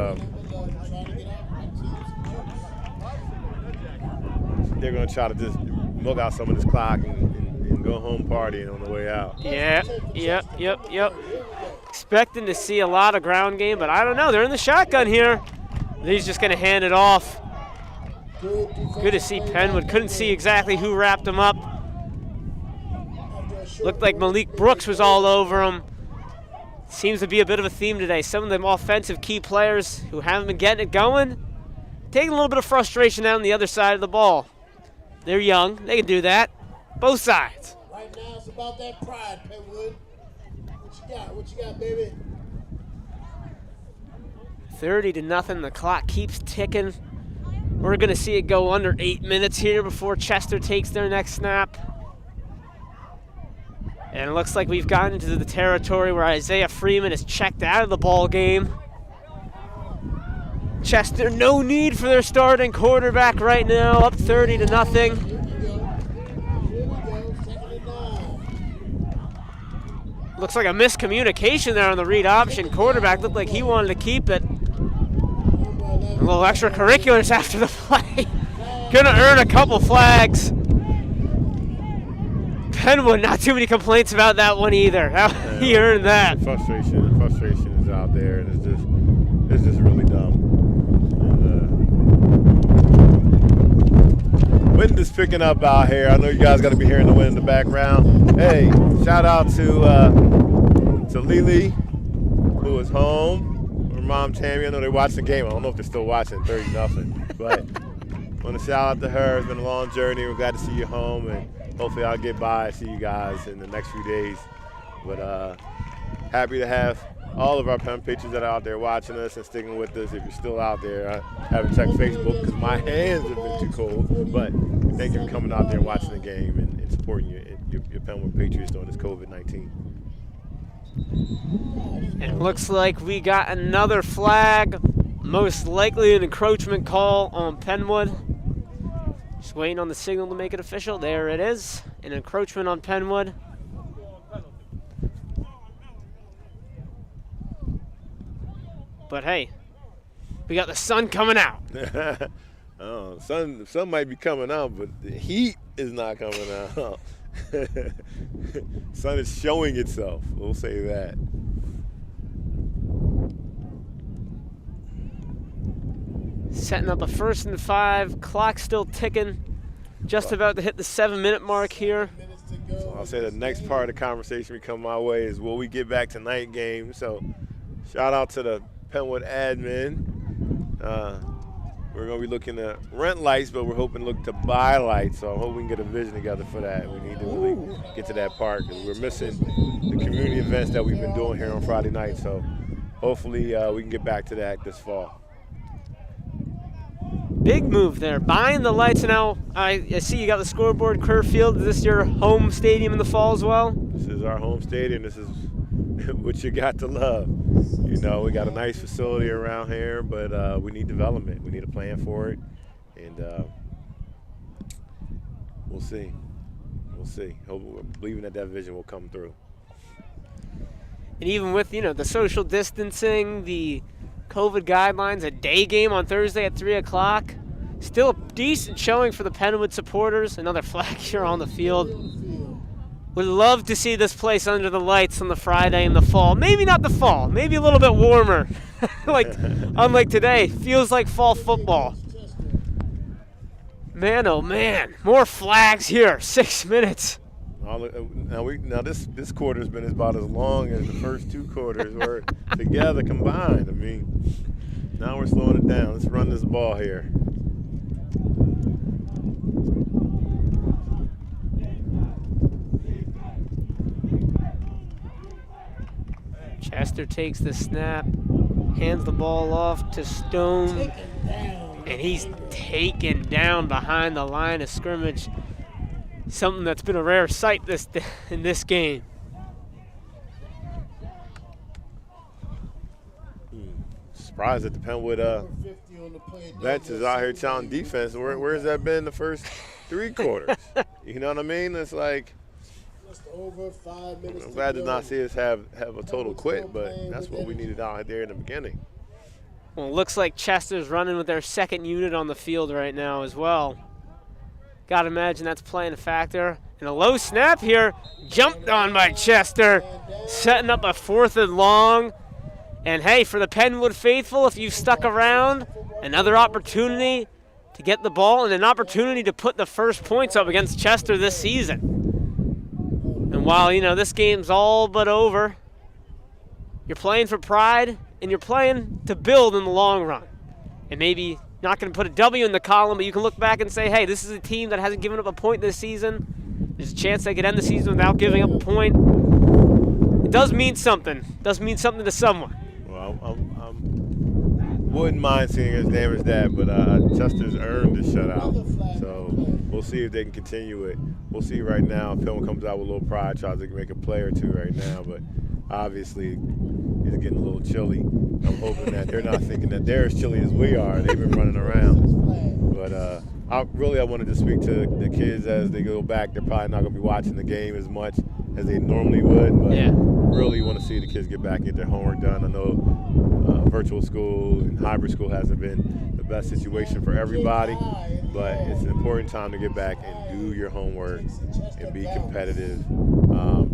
they're going to try to just milk out some of this clock and go home partying on the way out. Yep. Expecting to see a lot of ground game, but I don't know. They're in the shotgun here. He's just going to hand it off. Good to see Penwood. Couldn't see exactly who wrapped him up. Looked like Malik Brooks was all over him. Seems to be a bit of a theme today. Some of them offensive key players who haven't been getting it going, taking a little bit of frustration out on the other side of the ball. They're young. They can do that. Both sides. Right now it's about that pride, Penwood. What you got, baby? 30-0. The clock keeps ticking. We're going to see it go under 8 minutes here before Chester takes their next snap. And it looks like we've gotten into the territory where Isaiah Freeman is checked out of the ball game. Chester, no need for their starting quarterback right now, up 30-0. Here we go. 2nd and 9. Looks like a miscommunication there on the read option. Quarterback looked like he wanted to keep it. A little extracurriculars after the play. Gonna earn a couple flags. Penwood, not too many complaints about that one either. He earned that. Frustration is out there, and it's just really dumb. And, wind is picking up out here. I know you guys got to be hearing the wind in the background. Hey, shout out to Lily, who is home. Her mom Tammy. I know they're watching the game. I don't know if they're still watching 30-0, but I want to shout out to her. It's been a long journey. We're glad to see you home, and hopefully I'll get by and see you guys in the next few days. But happy to have all of our Penn Patriots that are out there watching us and sticking with us. If you're still out there, I haven't checked Facebook because my hands have been too cold. But thank you for coming out there and watching the game and supporting your Penn Patriots during this COVID-19. And it looks like we got another flag, most likely an encroachment call on Penwood. Just waiting on the signal to make it official. There it is, an encroachment on Penwood. But hey, we got the sun coming out. Oh, sun might be coming out, but the heat is not coming out. Sun is showing itself. We'll say that. Setting up a 1st and 5. Clock still ticking. Just about to hit the 7-minute mark here. So I'll say the next part of the conversation we come my way is will we get back to night games? So shout out to the Penwood admin. We're going to be looking to rent lights, but we're hoping to look to buy lights. So I hope we can get a vision together for that. We need to really get to that part because we're missing the community events that we've been doing here on Friday night. So hopefully we can get back to that this fall. Big move there, buying the lights. Now I see you got the scoreboard, Kerr Field. Is this your home stadium in the fall as well? This is our home stadium. This is what you got to love. You know, we got a nice facility around here, but we need development. We need a plan for it, and we'll see. We'll see. We're believing that vision will come through. And even with, the social distancing, the COVID guidelines, a day game on Thursday at 3 o'clock, still a decent showing for the Penwood supporters. Another flag here on the field. Would love to see this place under the lights on the Friday in the fall. Maybe not the fall, maybe a little bit warmer. Unlike today, feels like fall football. Man, oh man, more flags here, 6 minutes. Now this quarter's been about as long as the first 2 quarters were together combined. I mean, now we're slowing it down. Let's run this ball here. Chester takes the snap, hands the ball off to Stone, and he's taken down behind the line of scrimmage. Something that's been a rare sight in this game. Surprised that the Penwood bench is out here challenging defense. Where has that been the first 3 quarters? You know what I mean? It's like, Over 5 minutes. I'm glad to not see us have a total quit, but that's what we needed out there in the beginning. Well, it looks like Chester's running with their second unit on the field right now as well. Got to imagine that's playing a factor. And a low snap here, jumped on by Chester, setting up a 4th and long. And hey, for the Penwood faithful, if you've stuck around, another opportunity to get the ball and an opportunity to put the first points up against Chester this season. And while, this game's all but over, you're playing for pride and you're playing to build in the long run. And maybe not going to put a W in the column, but you can look back and say, hey, this is a team that hasn't given up a point this season. There's a chance they could end the season without giving up a point. It does mean something. It does mean something to someone. Well, I wouldn't mind seeing as damn as that, but Chester's earned the shutout. So we'll see if they can continue it. We'll see right now. Penn comes out with a little pride, tries to make a play or 2 right now, but obviously it's getting a little chilly. I'm hoping that they're not thinking that they're as chilly as we are. They've been running around. But I wanted to speak to the kids as they go back. They're probably not going to be watching the game as much as they normally would, but really want to see the kids get back and get their homework done. I know virtual school and hybrid school hasn't been the best situation for everybody, but it's an important time to get back and do your homework and be competitive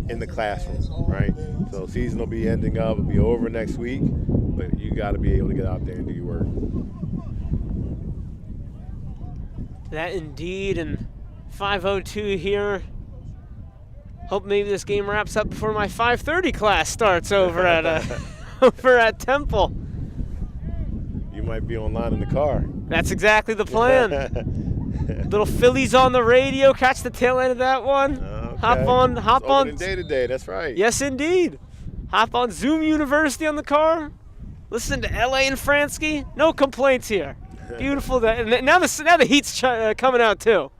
in the classroom, right? So season will be ending up, it'll be over next week, but you got to be able to get out there and do your work. That indeed, and 5:02 here. Hope maybe this game wraps up before my 5:30 class starts over at Temple. You might be online in the car. That's exactly the plan. Little Phillies on the radio. Catch the tail end of that one. Okay. Hop on. Day to day. That's right. Yes, indeed. Hop on Zoom University on the car. Listen to LA and Fransky. No complaints here. Beautiful day. And now the heat's coming out too.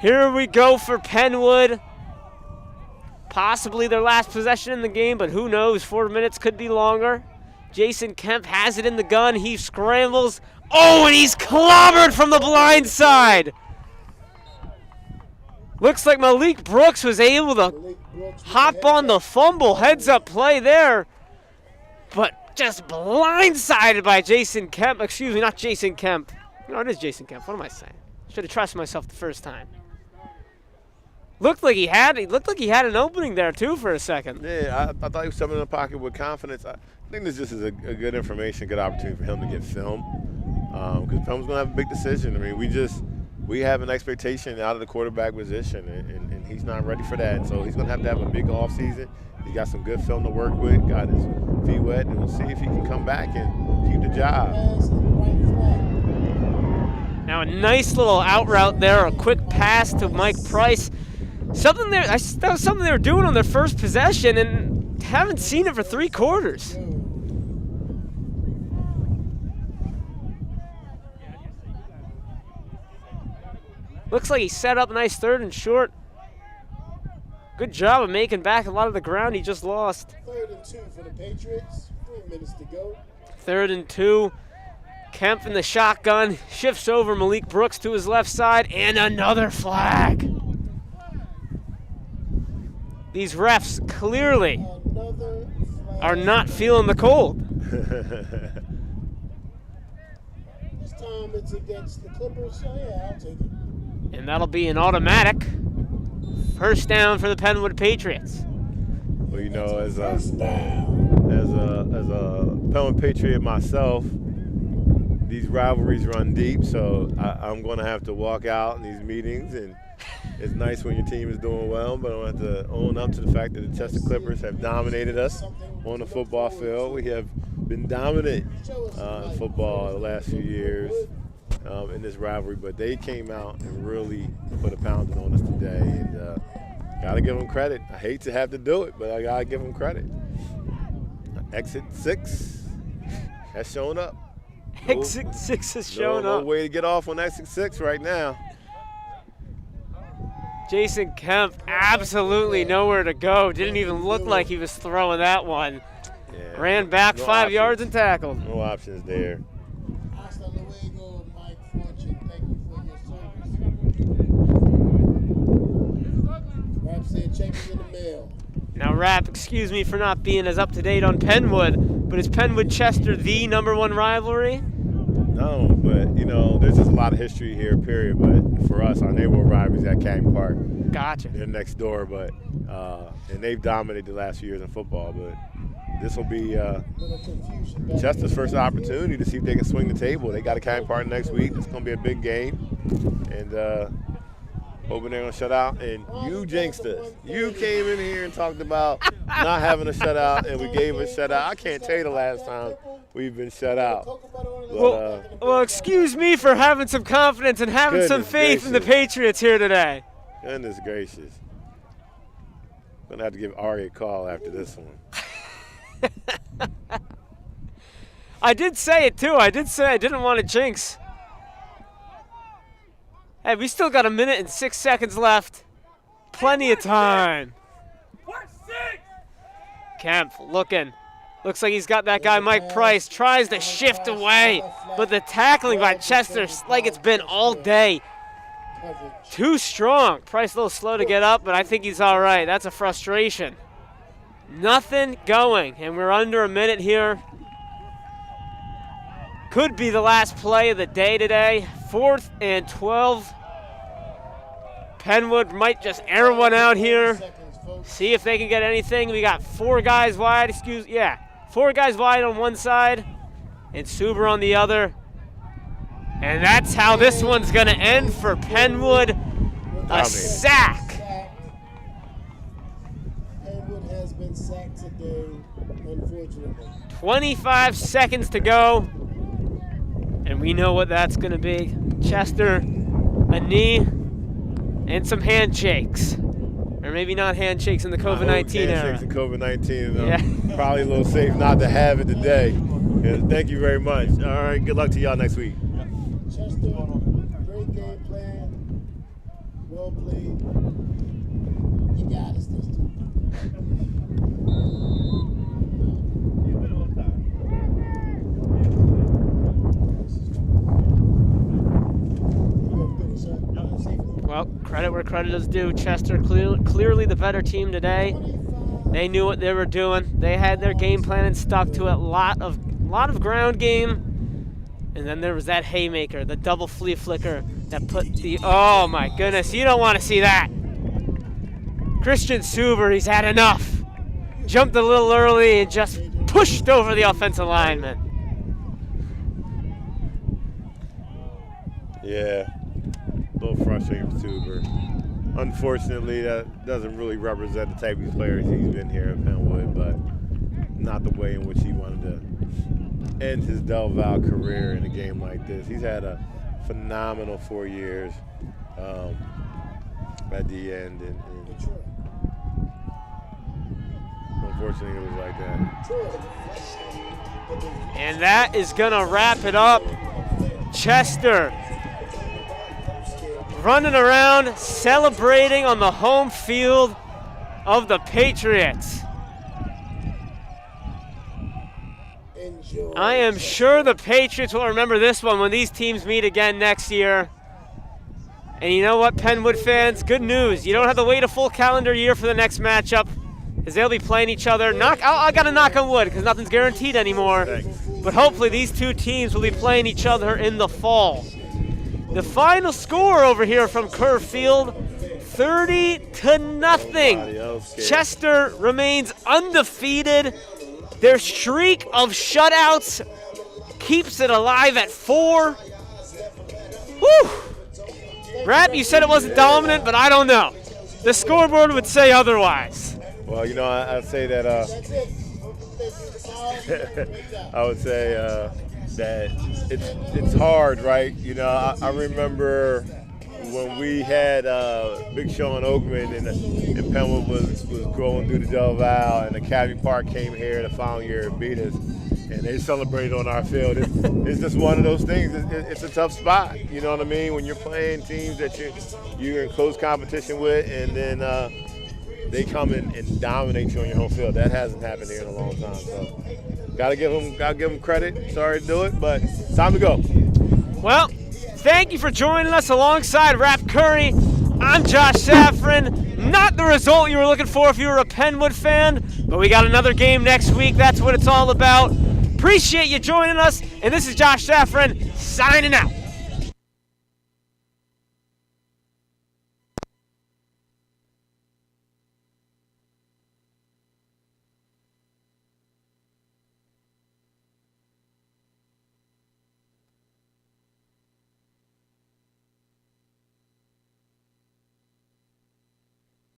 Here we go for Penwood. Possibly their last possession in the game, but who knows? 4 minutes could be longer. Jason Kemp has it in the gun. He scrambles. Oh, and he's clobbered from the blind side. Looks like Malik Brooks was able to hop on the fumble. Heads up play there. But just blindsided by Jason Kemp. Excuse me, not Jason Kemp. No, it is Jason Kemp. What am I saying? Should have trusted myself the first time. Looked like he had an opening there too for a second. Yeah, I thought he was coming in the pocket with confidence. I think this just is a good information, good opportunity for him to get film. Because Penn's going to have a big decision. I mean, we have an expectation out of the quarterback position, and he's not ready for that. So he's going to have a big offseason. He's got some good film to work with, got his feet wet, and we'll see if he can come back and keep the job. Now a nice little out route there, a quick pass to Mike Price. That was something they were doing on their first possession, and haven't seen it for 3 quarters. Looks like he set up a nice 3rd and short. Good job of making back a lot of the ground he just lost. 3rd and 2 for the Patriots. 3 minutes to go. 3rd and 2. Kemp in the shotgun. Shifts over Malik Brooks to his left side. And another flag. These refs clearly are not feeling the cold. This time it's against the Clippers, so yeah, I'll take it. And that'll be an automatic first down for the Penwood Patriots. Well, you know, as a Penwood Patriot myself, these rivalries run deep, so I'm going to have to walk out in these meetings, and it's nice when your team is doing well, but I have to own up to the fact that the Chester Clippers have dominated us on the football field. We have been dominant in football the last few years in this rivalry, but they came out and really put a pounding on us today, and got to give them credit. I hate to have to do it, but I got to give them credit. Exit 6 has shown up. Exit 6 has shown up. No way to get off on exit 6 right now. Jason Kemp absolutely nowhere to go. Didn't even look like he was throwing that one. Yeah, Ran back no 5 options. yards and tackled. No options there. Hasta luego, Mike Fortune. Thank you for your service. Rap said check is in the mail. Now, Rap, excuse me for not being as up to date on Penwood, but is Penwood Chester the #1 rivalry? No, but you know, there's just a lot of history here, period. But for us, our neighborhood rivalries at Canton Park. Gotcha. They're next door, but and they've dominated the last few years in football. But this will be Chester's first opportunity to see if they can swing the table. They got a Canton Park next week. It's going to be a big game, and hoping they're going to shut out. And you jinxed us. You came in here and talked about not having a shutout, and we gave a shutout. I can't tell you the last time we've been shut out. But, Well, excuse me for having some confidence and having some faith in the Patriots here today. Goodness gracious. I'm going to have to give Ari a call after this one. I did say it, too. I did say I didn't want to jinx. Hey, we still got 1 minute and 6 seconds left. Plenty of time. Kemp looking. Looks like he's got that guy Mike Price. Tries to shift away, but the tackling by Chester, like it's been all day. Too strong. Price a little slow to get up, but I think he's all right. That's a frustration. Nothing going, and we're under 1 minute here. Could be the last play of the day today. 4th and 12. Penwood might just air one out here. See if they can get anything. We got 4 guys wide. 4 guys wide on one side and Suber on the other. And that's how this one's going to end for Penwood. A sack. Penwood has been sacked today, unfortunately. 25 seconds to go. And we know what that's going to be. Chester, a knee, and some handshakes. Remember maybe not handshakes in the I hope COVID-19 era. handshakes in COVID-19. Yeah. Probably a little safe not to have it today. Yeah, thank you very much. All right, good luck to y'all next week. Chester, great game plan. Well played. You got us this time. Well, credit where credit is due. Chester clearly the better team today. They knew what they were doing. They had their game plan and stuck to it. Lot of ground game. And then there was that haymaker, the double flea flicker that put the, oh my goodness, you don't want to see that. Christian Suber, he's had enough. Jumped a little early and just pushed over the offensive lineman. Yeah, a little frustrating for Suber. Unfortunately, that doesn't really represent the type of players he's been here at Penwood, but not the way in which he wanted to end his Del Val career in a game like this. He's had a phenomenal 4 years at the end, and unfortunately it was like that. And that is gonna wrap it up. Chester running around, celebrating on the home field of the Patriots. I am sure the Patriots will remember this one when these teams meet again next year. And you know what, Penwood fans? Good news. You don't have to wait a full calendar year for the next matchup, because they'll be playing each other. I got to knock on wood, because nothing's guaranteed anymore. Thanks. But hopefully these two teams will be playing each other in the fall. The final score over here from Curve Field, 30-0. Nobody else cares. Chester remains undefeated. Their streak of shutouts keeps it alive at 4. Whew! Rap, you said it wasn't dominant, but I don't know. The scoreboard would say otherwise. Well, you know, I'd say that I would say that it's hard, right? You know, I remember when we had Big Sean Oakman and Penwood was going through the Del Val, and Academy Park came here the following year and beat us, and they celebrated on our field. It's just one of those things. It's a tough spot, you know what I mean? When you're playing teams that you're in close competition with, and then they come in and dominate you on your home field. That hasn't happened here in a long time. So gotta give them credit. Sorry to do it, but time to go. Well, thank you for joining us alongside Rap Curry. I'm Josh Safran. Not the result you were looking for if you were a Penwood fan, but we got another game next week. That's what it's all about. Appreciate you joining us, and this is Josh Safran signing out.